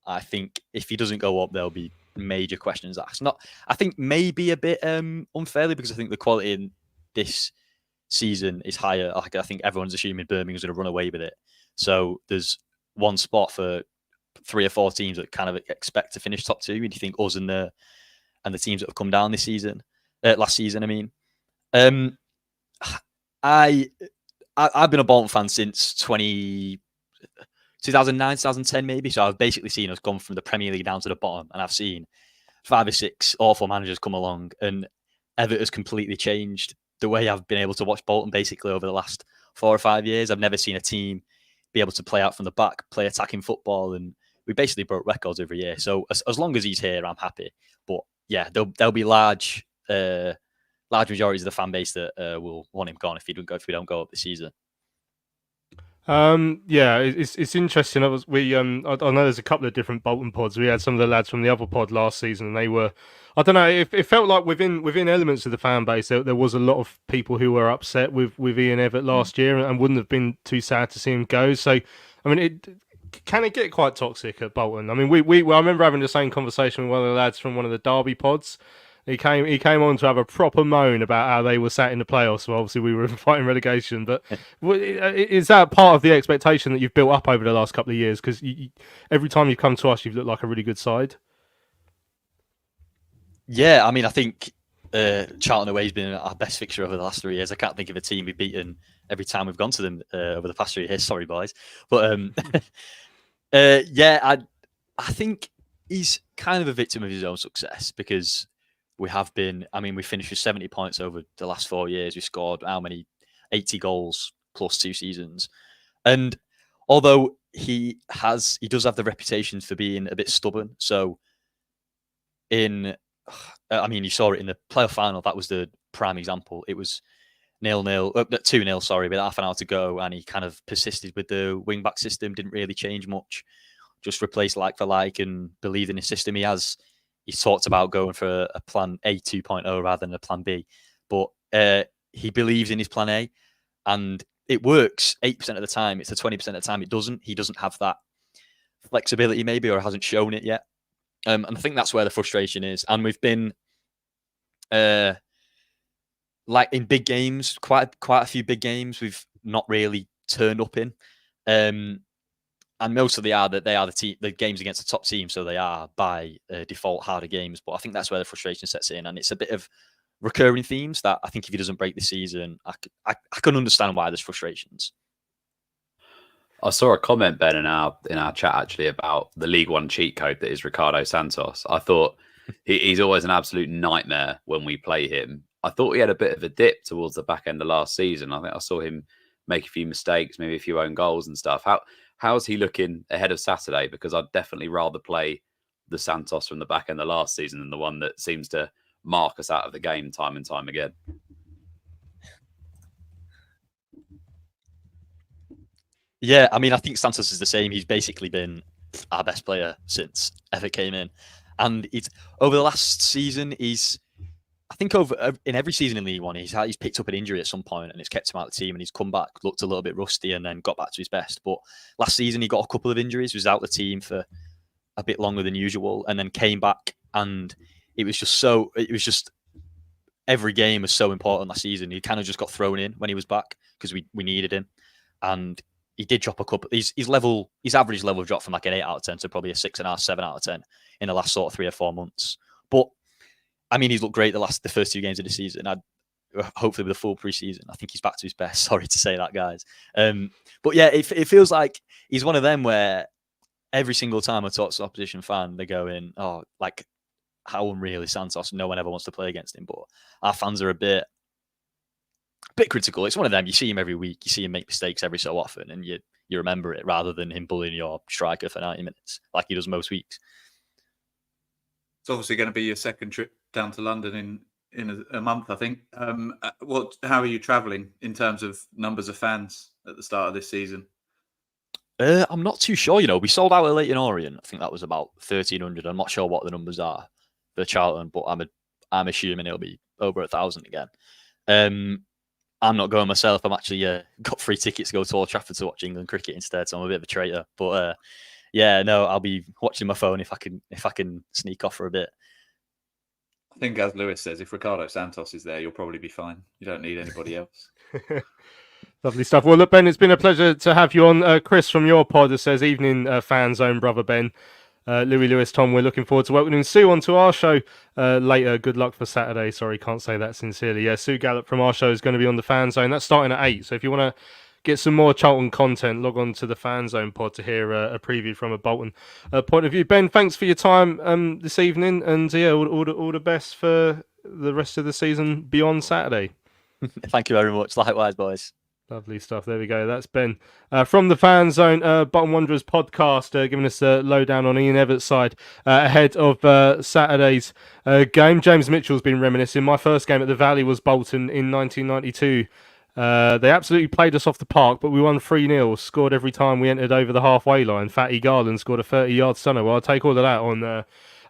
I think if he doesn't go up, there'll be major questions asked. I think maybe a bit unfairly, because I think the quality in this season is higher. I think everyone's assuming Birmingham's going to run away with it. So there's one spot for 3 or 4 teams that kind of expect to finish top 2. And you think us and the teams that have come down this season, last season, I mean. I've been a Bolton fan since 2009, 2010 maybe. So I've basically seen us gone from the Premier League down to the bottom, and I've seen 5 or 6 awful managers come along, and Everton has completely changed the way I've been able to watch Bolton basically over the last 4 or 5 years. I've never seen a team be able to play out from the back, play attacking football, and we basically broke records every year. So as long as he's here, I'm happy. But yeah, there'll be large majorities of the fan base that will want him gone if we don't go up this season. Yeah, it's interesting. I know there's a couple of different Bolton pods. We had some of the lads from the other pod last season, and they were, I don't know, it felt like within elements of the fan base there was a lot of people who were upset with Ian Everett last year and wouldn't have been too sad to see him go. So, I mean, can it get quite toxic at Bolton? I mean, I remember having the same conversation with one of the lads from one of the Derby pods. He came on to have a proper moan about how they were sat in the playoffs. So obviously we were fighting relegation. But is that part of the expectation that you've built up over the last couple of years? Because every time you come to us, you've looked like a really good side. Yeah, I mean, I think Charlton away has been our best fixture over the last 3 years. I can't think of a team we've beaten every time we've gone to them over the past 3 years. Sorry, boys. But yeah, I think he's kind of a victim of his own success, because we finished with 70 points over the last 4 years. We scored 80 goals plus 2 seasons. And although he does have the reputation for being a bit stubborn, so you saw it in the playoff final. That was the prime example. It was 0-0, 2-0, sorry, with half an hour to go, and he kind of persisted with the wing-back system, didn't really change much, just replaced like for like and believed in his system. He's talked about going for a plan A 2.0 rather than a plan B, but he believes in his plan A, and it works 8% of the time. It's the 20% of the time it doesn't. He doesn't have that flexibility maybe, or hasn't shown it yet. And I think that's where the frustration is. And we've been like in big games, quite a few big games, we've not really turned up in. And most of they are the games against the top team, so they are by default harder games. But I think that's where the frustration sets in, and it's a bit of recurring themes that I think if he doesn't break the season, I can understand why there's frustrations. I saw a comment, Ben, in our chat actually about the League One cheat code that is Ricardo Santos. I thought he's always an absolute nightmare when we play him. I thought he had a bit of a dip towards the back end of last season. I think I saw him make a few mistakes, maybe a few own goals and stuff. How's he looking ahead of Saturday? Because I'd definitely rather play the Santos from the back end of last season than the one that seems to mark us out of the game time and time again. Yeah, I mean, I think Santos is the same. He's basically been our best player since ever came in. And it's over the last season, I think in every season in League One, he's picked up an injury at some point and it's kept him out of the team, and he's come back, looked a little bit rusty, and then got back to his best. But last season, he got a couple of injuries, was out of the team for a bit longer than usual, and then came back, and it was just every game was so important last season. He kind of just got thrown in when he was back because we needed him. And he did drop a couple. His average level dropped from like an 8 out of 10 to probably a 6.5, 7 out of 10 in the last sort of 3 or 4 months. But I mean, he's looked great the first 2 games of the season. Hopefully with a full preseason, I think he's back to his best. Sorry to say that, guys. But yeah, it feels like he's one of them where every single time I talk to an opposition fan, they go in, oh, like how unreal is Santos? No one ever wants to play against him. But our fans are a bit critical. It's one of them. You see him every week. You see him make mistakes every so often, and you remember it rather than him bullying your striker for 90 minutes like he does most weeks. It's obviously going to be your second trip down to London in a month, I think. How are you travelling in terms of numbers of fans at the start of this season? I'm not too sure. We sold out at Leighton Orient. I think that was about 1,300. I'm not sure what the numbers are for Charlton, but I'm assuming it'll be over 1,000 again. I'm not going myself. I'm actually got free tickets to go to Old Trafford to watch England cricket instead, so I'm a bit of a traitor. But I'll be watching my phone if I can sneak off for a bit. I think, as Lewis says, if Ricardo Santos is there, you'll probably be fine. You don't need anybody else. Lovely stuff. Well, look, Ben, it's been a pleasure to have you on. Chris from your pod says, evening, fan zone, brother Ben. Louis, Lewis, Tom, we're looking forward to welcoming Sue onto our show later. Good luck for Saturday. Sorry, can't say that sincerely. Yeah, Sue Gallop from our show is going to be on the Fan Zone. That's starting at 8. So if you want to get some more Charlton content, log on to the Fan Zone pod to hear a preview from a Bolton point of view. Ben, thanks for your time this evening, and all the best for the rest of the season beyond Saturday. Thank you very much. Likewise, boys. Lovely stuff. There we go. That's Ben from the Fan Zone, Bolton Wanderers podcast, giving us a lowdown on Ian Everett's side ahead of Saturday's game. James Mitchell's been reminiscing. My first game at the Valley was Bolton in 1992. They absolutely played us off the park, but we won 3-0, scored every time we entered over the halfway line. Fatty Garland scored a 30-yard stunner. Well, I'll take all of that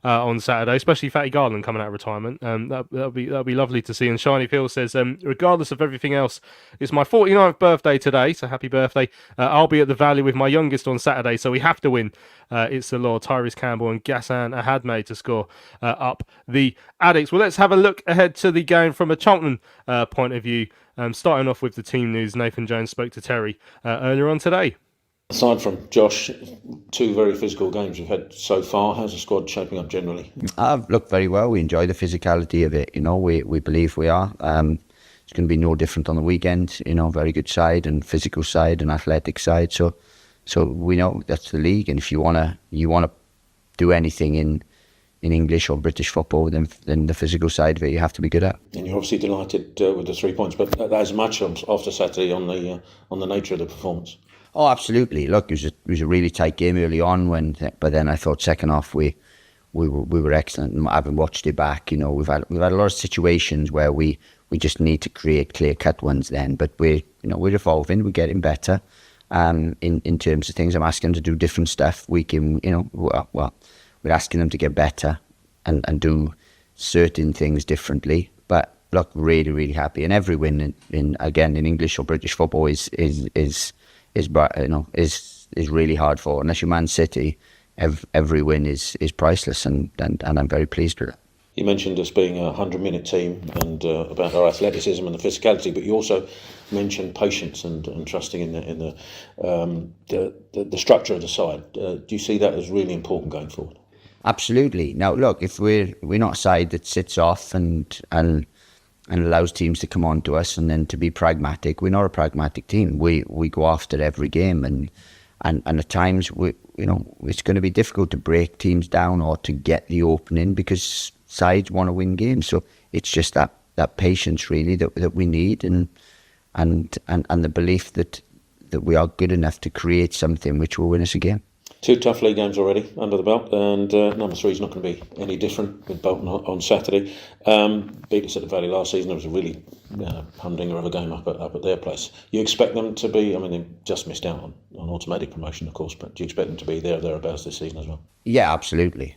on Saturday, especially Fatty Garland coming out of retirement. That'll be lovely to see. And Shiny Phil says, regardless of everything else, it's my 49th birthday today, so happy birthday. I'll be at the Valley with my youngest on Saturday, so we have to win. It's the law. Tyrese Campbell and Ghassan Ahadme to score up the Addicks. Well, let's have a look ahead to the game from a Charlton point of view. Starting off with the team news, Nathan Jones spoke to Terry earlier on today. Aside from Josh, 2 very physical games we've had so far. How's the squad shaping up generally? I've looked very well. We enjoy the physicality of it. We believe we are. It's going to be no different on the weekend. Very good side and physical side and athletic side. So we know that's the league. And if you wanna do anything in English or British football, then the physical side of it you have to be good at. And you're obviously delighted with the 3 points, but that as much after Saturday on the nature of the performance. Oh, absolutely. Look, it was a really tight game early on, but then I thought second half we we were excellent. And having watched it back, we've had a lot of situations where we just need to create clear-cut ones then. But we're evolving, we're getting better. In terms of things, I'm asking them to do different stuff week in. We're asking them to get better and do certain things differently. But look, really, really happy. And every win in English or British football is really hard for. Unless you're Man City, every win is priceless, and I'm very pleased with it. You mentioned us being a 100-minute team and about our athleticism and the physicality, but you also mentioned patience and trusting in the structure of the side. Do you see that as really important going forward? Absolutely. Now, look, if we're not a side that sits off and allows teams to come on to us and then to be pragmatic, we're not a pragmatic team. We go after every game, and at times it's going to be difficult to break teams down or to get the opening because sides want to win games. So it's just that patience really that we need, and the belief that we are good enough to create something which will win us a game. 2 tough league games already under the belt, and number 3 is not going to be any different with Bolton on Saturday. Beat us at the Valley last season. It was a really humdinger of a game up at their place. You expect them to be, they just missed out on automatic promotion, of course, but do you expect them to be there or thereabouts this season as well? Yeah, absolutely.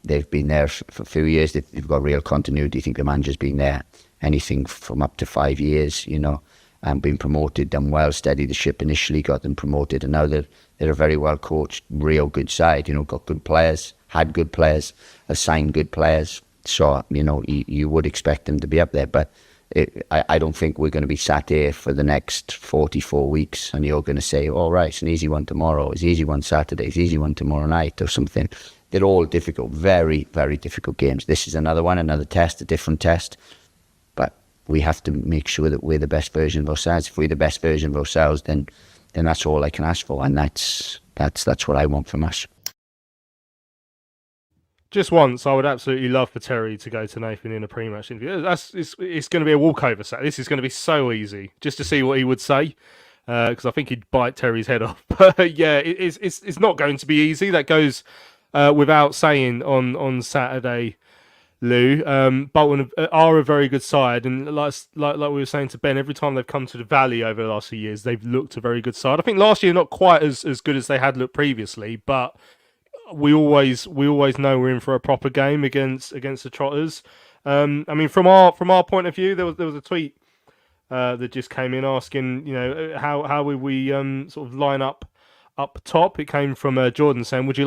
They've been there for a few years. They've got real continuity. I think the manager's been there anything from up to 5 years, and been promoted, done well, steadied the ship initially, got them promoted, and now they're a very well coached, real good side. Got good players, had good players, have signed good players. So you would expect them to be up there, but I don't think we're going to be sat here for the next 44 weeks, and you're going to say, "All right, it's an easy one tomorrow, it's an easy one Saturday, it's an easy one tomorrow night," or something. They're all difficult, very, very difficult games. This is another one, another test, a different test. We have to make sure that we're the best version of ourselves. If we're the best version of ourselves, then that's all I can ask for, and that's what I want from us. Just once, I would absolutely love for Terry to go to Nathan in a pre-match interview. It's going to be a walkover. This is going to be so easy, just to see what he would say, because I think he'd bite Terry's head off. But yeah, it's not going to be easy. That goes without saying on Saturday. Lou, Bolton are a very good side, and like we were saying to Ben, every time they've come to the Valley over the last few years, they've looked a very good side. I think last year not quite as good as they had looked previously, but we always know we're in for a proper game against the Trotters. From our point of view, there was a tweet that just came in asking, how would we sort of line up top. It came from Jordan saying, who would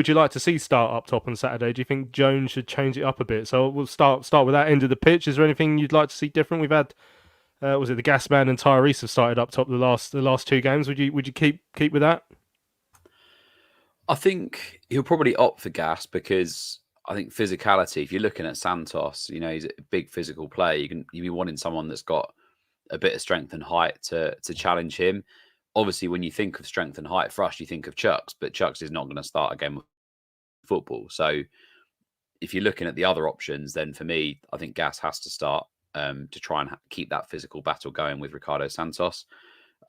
you like to see start up top on Saturday? Do you think Jones should change it up a bit? So we'll start with that end of the pitch. Is there anything you'd like to see different? We've had was it the Gasman and Tyrese have started up top the last 2 games. Would you keep with that? I think he'll probably opt for Gas because I think physicality, if you're looking at Santos, he's a big physical player. You'd be wanting someone that's got a bit of strength and height to challenge him. Obviously, when you think of strength and height for us, you think of Chuks, but Chuks is not going to start a game of football. So if you're looking at the other options, then for me, I think Gas has to start to try and keep that physical battle going with Ricardo Santos.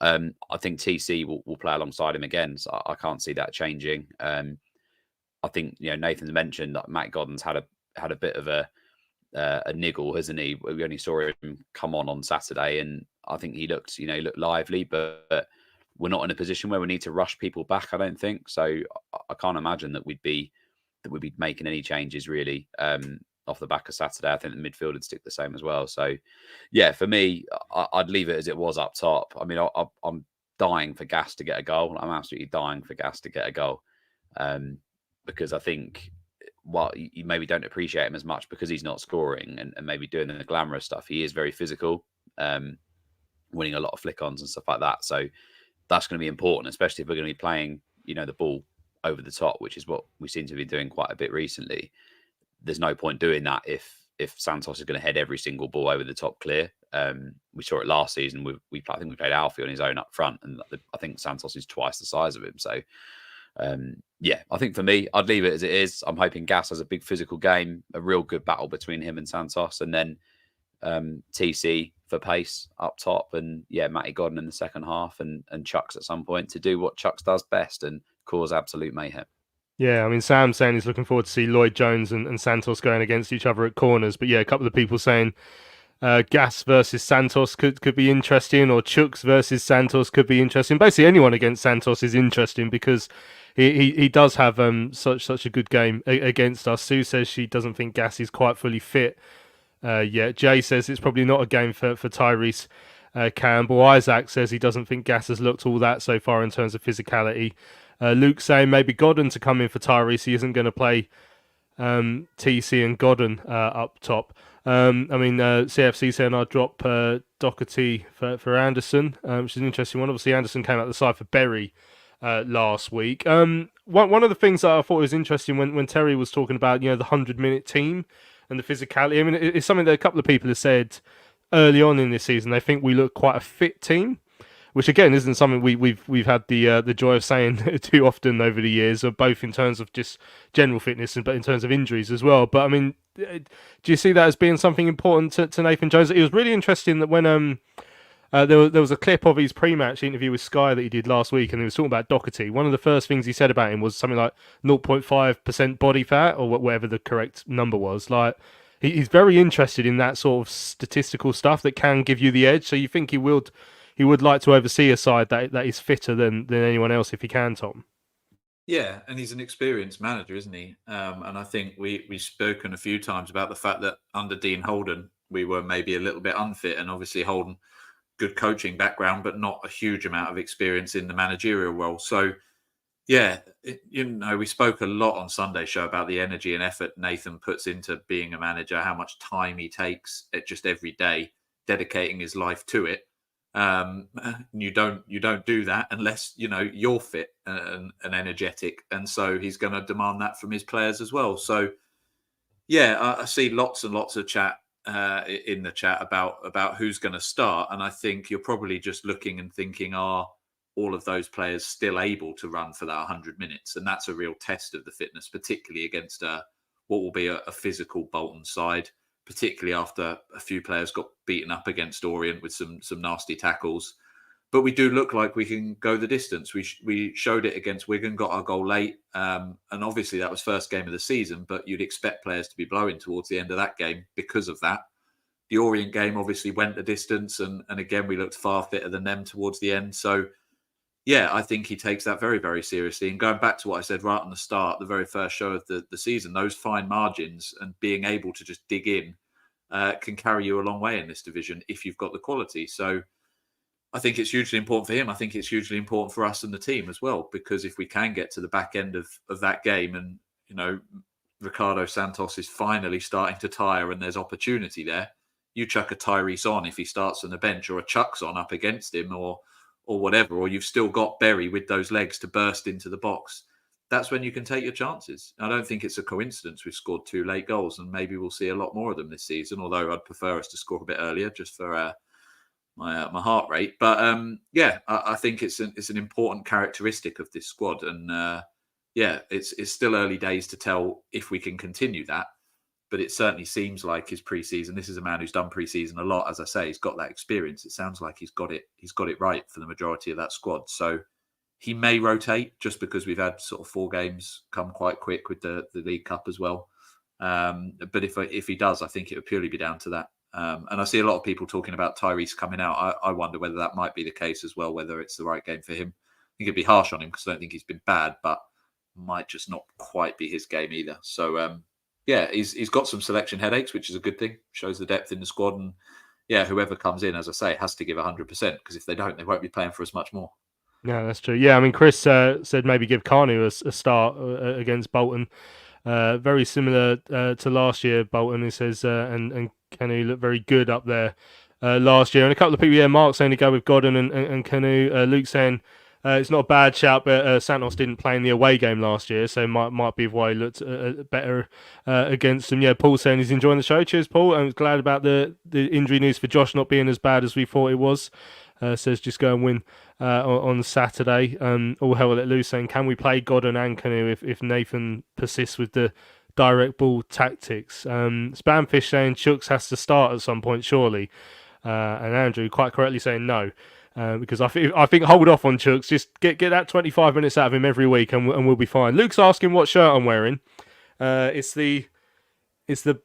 I think TC will play alongside him again, so I can't see that changing. I think Nathan's mentioned that Matt Godden's had a bit of a niggle, hasn't he? We only saw him come on Saturday, and I think he looked lively, but we're not in a position where we need to rush people back, I don't think. So I can't imagine that we'd be making any changes really off the back of Saturday. I think the midfield would stick the same as well. So yeah, for me, I'd leave it as it was up top. I'm dying for Gas to get a goal. I'm absolutely dying for Gas to get a goal because I think you maybe don't appreciate him as much because he's not scoring and maybe doing the glamorous stuff. He is very physical, winning a lot of flick-ons and stuff like that. So that's going to be important, especially if we're going to be playing, the ball over the top, which is what we seem to be doing quite a bit recently. There's no point doing that if Santos is going to head every single ball over the top clear. We saw it last season. I think we played Alfie on his own up front, and I think Santos is twice the size of him. So, I think for me, I'd leave it as it is. I'm hoping Gas has a big physical game, a real good battle between him and Santos, and then TC for pace up top, and Matty Godden in the second half, and Chuks at some point to do what Chuks does best and cause absolute mayhem. Yeah, I mean, Sam's saying he's looking forward to see Lloyd Jones and Santos going against each other at corners. But yeah, a couple of people saying Gas versus Santos could be interesting, or Chuks versus Santos could be interesting. Basically, anyone against Santos is interesting because he does have such a good game against us. Sue says she doesn't think Gas is quite fully fit yet. Jay says it's probably not a game for Tyrese Campbell. Isaac says he doesn't think Gas has looked all that so far in terms of physicality. Luke saying maybe Godden to come in for Tyrese. He isn't going to play TC and Godden up top. CFC saying I'll drop Doherty for Anderson, which is an interesting one. Obviously, Anderson came out the side for Berry last week. One of the things that I thought was interesting when Terry was talking about, the 100-minute team and the physicality. I mean, it's something that a couple of people have said early on in this season. They think we look quite a fit team, which again isn't something we've had the joy of saying too often over the years, both in terms of just general fitness but in terms of injuries as well. But I mean, do you see that as being something important to Nathan Jones? It was really interesting that when there was a clip of his pre-match interview with Sky that he did last week, and he was talking about Doherty. One of the first things he said about him was something like 0.5% body fat, or whatever the correct number was. Like, he's very interested in that sort of statistical stuff that can give you the edge. So you think he would like to oversee a side that is fitter than anyone else if he can, Tom? Yeah, and he's an experienced manager, isn't he? And I think we've spoken a few times about the fact that under Dean Holden, we were maybe a little bit unfit, and obviously Holden, good coaching background, but not a huge amount of experience in the managerial role. So, yeah, we spoke a lot on Sunday's show about the energy and effort Nathan puts into being a manager, how much time he takes at just every day, dedicating his life to it. You don't do that unless you're fit and energetic, and so he's going to demand that from his players as well. So, yeah, I see lots and lots of chat in the chat about who's going to start, and I think you're probably just looking and thinking, are all of those players still able to run for that 100 minutes? And that's a real test of the fitness, particularly against what will be a physical Bolton side, particularly after a few players got beaten up against Orient with some nasty tackles. But we do look like we can go the distance. We showed it against Wigan, got our goal late, and obviously that was first game of the season, but you'd expect players to be blowing towards the end of that game because of that. The Orient game obviously went the distance, and again, we looked far fitter than them towards the end. So, yeah, I think he takes that very, very seriously. And going back to what I said right on the start, the very first show of the season, those fine margins and being able to just dig in can carry you a long way in this division if you've got the quality. So I think it's hugely important for him. I think it's hugely important for us and the team as well, because if we can get to the back end of that game and, Ricardo Santos is finally starting to tire and there's opportunity there, you chuck a Tyrese on if he starts on the bench, or a Chuck's on up against him, or whatever, or you've still got Berry with those legs to burst into the box. That's when you can take your chances. I don't think it's a coincidence we've scored 2 late goals, and maybe we'll see a lot more of them this season, although I'd prefer us to score a bit earlier just for my heart rate. But I think it's an important characteristic of this squad, and it's still early days to tell if we can continue that. But it certainly seems like his preseason. This is a man who's done preseason a lot. As I say, he's got that experience. It sounds like he's got it right for the majority of that squad. So he may rotate just because we've had sort of 4 games come quite quick with the League Cup as well. But if he does, I think it would purely be down to that. And I see a lot of people talking about Tyrese coming out. I wonder whether that might be the case as well, whether it's the right game for him. I think it'd be harsh on him because I don't think he's been bad, but might just not quite be his game either. So, he's got some selection headaches, which is a good thing. Shows the depth in the squad. And, whoever comes in, as I say, has to give 100%, because if they don't, they won't be playing for as much more. Yeah, that's true. Yeah, I mean, Chris said maybe give Kanu a start against Bolton. Very similar to last year, Bolton, he says, and Kanu looked very good up there last year. And a couple of people, Mark saying to go with Godden and Kanu. Luke saying it's not a bad shout, but Santos didn't play in the away game last year, so might be why he looked better against them. Yeah, Paul saying he's enjoying the show. Cheers, Paul. I'm glad about the injury news for Josh not being as bad as we thought it was. Says just go and win on Saturday. All hell let loose, saying can we play Godden and Kanu if Nathan persists with the direct ball tactics? Spamfish saying Chuks has to start at some point surely, and Andrew quite correctly saying no. Because I think hold off on Chuks. Just get that 25 minutes out of him every week, and we'll be fine. Luke's asking what shirt I'm wearing. It's the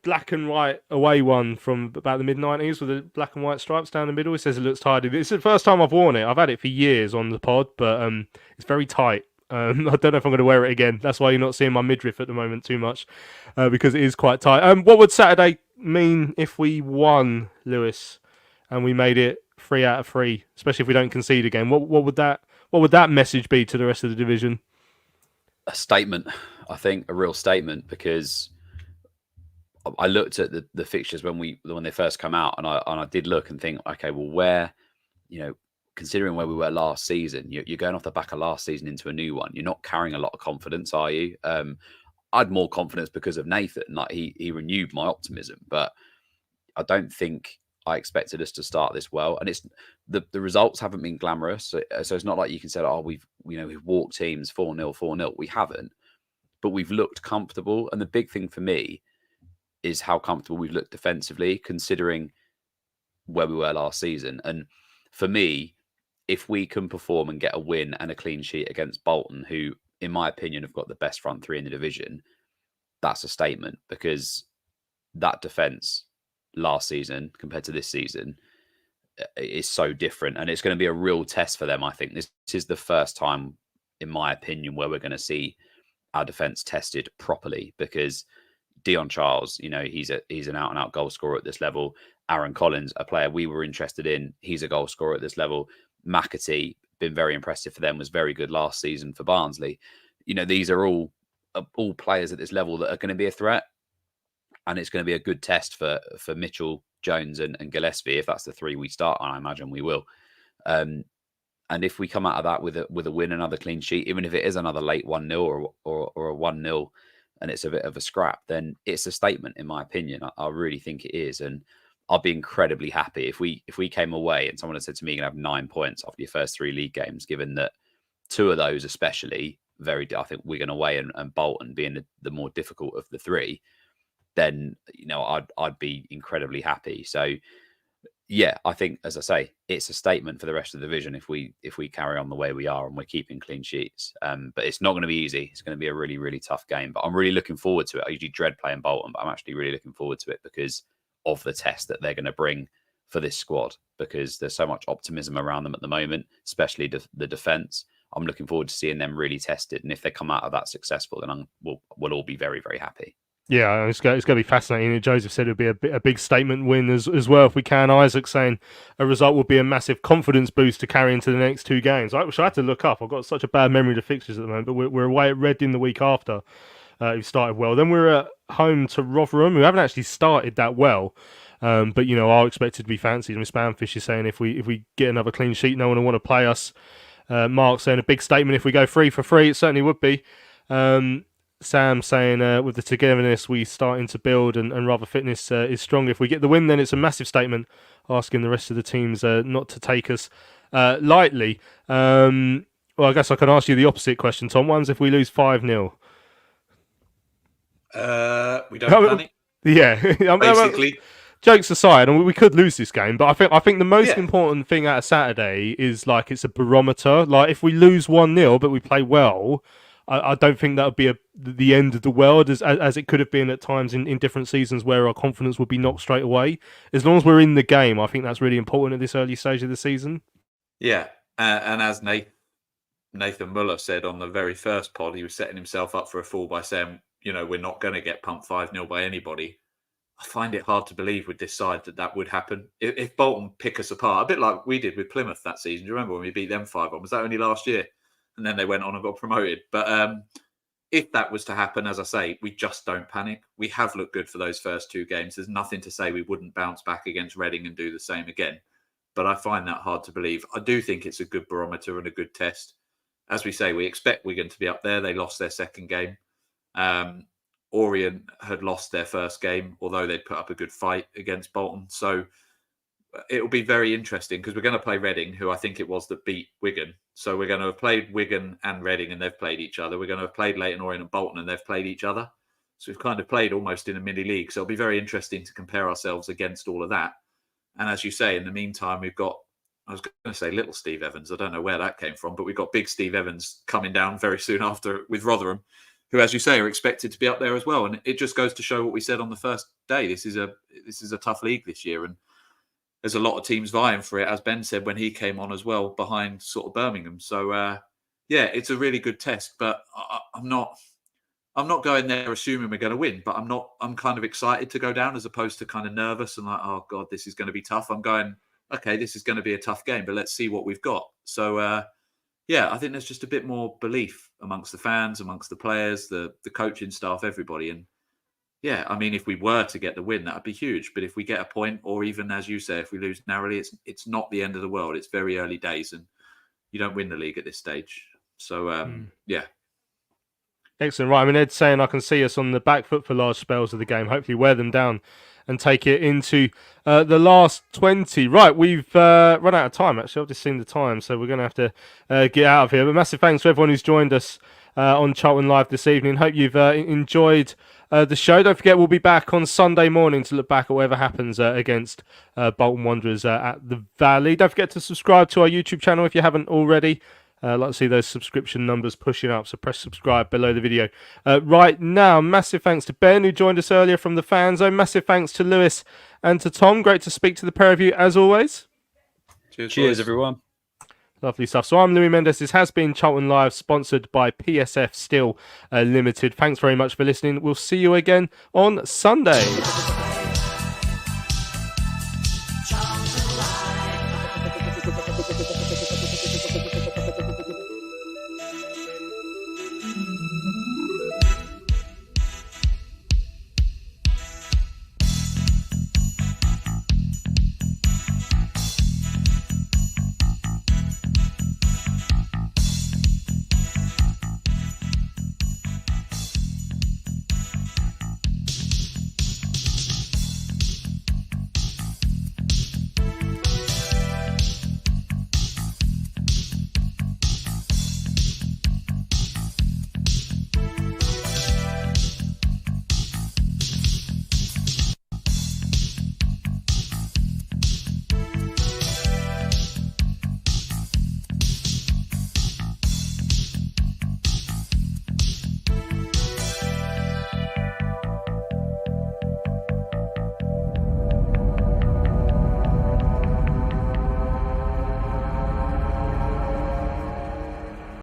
black and white away one from about the mid-90s with the black and white stripes down the middle. It says it looks tidy. It's the first time I've worn it. I've had it for years on the pod, but it's very tight. I don't know if I'm going to wear it again. That's why you're not seeing my midriff at the moment too much, because it is quite tight. What would Saturday mean if we won, Lewis, and we made it 3 out of 3, especially if we don't concede again? What would that message be to the rest of the division? A statement, I think, a real statement, because I looked at the fixtures when they first come out, and I did look and think, okay, well, where, considering where we were last season, you're going off the back of last season into a new one. You're not carrying a lot of confidence, are you? I had more confidence because of Nathan. Like he renewed my optimism, but I don't think I expected us to start this well. And it's the results haven't been glamorous, so it's not like you can say, oh, we've walked teams 4-0, 4-0. We haven't, but we've looked comfortable. And the big thing for me is how comfortable we've looked defensively, considering where we were last season. And for me, if we can perform and get a win and a clean sheet against Bolton, who, in my opinion, have got the best front three in the division, that's a statement, because that defence last season compared to this season is so different. And it's going to be a real test for them. I think this is the first time, in my opinion, where we're going to see our defence tested properly, because Dion Charles, he's an out-and-out goal scorer at this level. Aaron Collins, a player we were interested in, he's a goal scorer at this level. McAtee, been very impressive for them, was very good last season for Barnsley. These are all players at this level that are going to be a threat, and it's going to be a good test for Mitchell, Jones, and Gillespie, if that's the 3 we start on. I imagine we will. And if we come out of that with a win, another clean sheet, even if it is another late 1-0 or a 1-0, and it's a bit of a scrap, then it's a statement, in my opinion. I really think it is. And I'll be incredibly happy if we came away and someone had said to me, you're going to have 9 points after your first 3 league games, given that 2 of those, especially, I think Wigan away and Bolton being the more difficult of the 3, then, I'd be incredibly happy. So, yeah, I think, as I say, it's a statement for the rest of the division if we carry on the way we are and we're keeping clean sheets. But it's not going to be easy. It's going to be a really, really tough game. But I'm really looking forward to it. I usually dread playing Bolton, but I'm actually really looking forward to it because of the test that they're going to bring for this squad, because there's so much optimism around them at the moment, especially the defence. I'm looking forward to seeing them really tested. And if they come out of that successful, then we'll all be very, very happy. Yeah, it's going to be fascinating. Joseph said it would be a big statement win as well if we can. Isaac saying a result would be a massive confidence boost to carry into the next 2 games. I had to look up. I've got such a bad memory of the fixtures at the moment, but we're away at Reading the week after. Who started well. Then we're at home to Rotherham, who haven't actually started that well. But, are expected to be fancied. Spamfish is saying if we get another clean sheet, no one will want to play us. Mark saying a big statement if we go 3 for 3. It certainly would be. Sam saying with the togetherness we starting to build and rather fitness is strong. If we get the win, then it's a massive statement, asking the rest of the teams not to take us lightly. Well, I guess I can ask you the opposite question, Tom. One's if we lose 5-0. We don't panic. Yeah, Basically. Jokes aside, and we could lose this game, but I think the most important thing out of Saturday is it's a barometer. Like if we lose 1-0 but we play well, I don't think that would be the end of the world, as it could have been at times in different seasons where our confidence would be knocked straight away. As long as we're in the game, I think that's really important at this early stage of the season. Yeah, and as Nathan Muller said on the very first pod, he was setting himself up for a fall by saying, we're not going to get pumped 5-0 by anybody. I find it hard to believe with this side that would happen. If Bolton pick us apart, a bit like we did with Plymouth that season. Do you remember when we beat them 5-1? Was that only last year? And then they went on and got promoted. But if that was to happen, as I say, we just don't panic. We have looked good for those first 2 games. There's nothing to say we wouldn't bounce back against Reading and do the same again. But I find that hard to believe. I do think it's a good barometer and a good test. As we say, we expect Wigan to be up there. They lost their second game. Orient had lost their first game, although they'd put up a good fight against Bolton. So it'll be very interesting because we're going to play Reading, who I think it was that beat Wigan. So we're going to have played Wigan and Reading and they've played each other. We're going to have played Leyton Orient and Bolton and they've played each other. So we've kind of played almost in a mini league. So it'll be very interesting to compare ourselves against all of that. And as you say, in the meantime, we've got I was going to say little Steve Evans. I don't know where that came from, but we've got big Steve Evans coming down very soon after with Rotherham, who, as you say, are expected to be up there as well. And it just goes to show what we said on the first day. This is a tough league this year, and there's a lot of teams vying for it, as Ben said when he came on as well, behind sort of Birmingham. So yeah, it's a really good test. But I'm not going there assuming we're going to win. But I'm kind of excited to go down as opposed to kind of nervous and like, oh God, this is going to be tough. I'm going, okay, this is going to be a tough game, but let's see what we've got. So, yeah, I think there's just a bit more belief amongst the fans, amongst the players, the coaching staff, everybody. And yeah, I mean, if we were to get the win, that would be huge. But if we get a point, or even, as you say, if we lose narrowly, it's not the end of the world. It's very early days, and you don't win the league at this stage. So, yeah. Excellent. Right, I mean, Ed's saying I can see us on the back foot for large spells of the game. Hopefully wear them down and take it into the last 20. Right, we've run out of time, actually. I've just seen the time, so we're going to have to get out of here. But massive thanks to everyone who's joined us on Charlton Live this evening. Hope you've enjoyed the show. Don't forget, we'll be back on Sunday morning to look back at whatever happens against Bolton Wanderers at the Valley. Don't forget to subscribe to our YouTube channel if you haven't already. I'd like to see those subscription numbers pushing up, so press subscribe below the video. Right now, massive thanks to Ben, who joined us earlier from the Fan Zone. Massive thanks to Lewis and to Tom. Great to speak to the pair of you, as always. Cheers everyone. Lovely stuff. So I'm Louis Mendes. This has been Charlton Live, sponsored by PSF Steel Limited. Thanks very much for listening. We'll see you again on Sunday.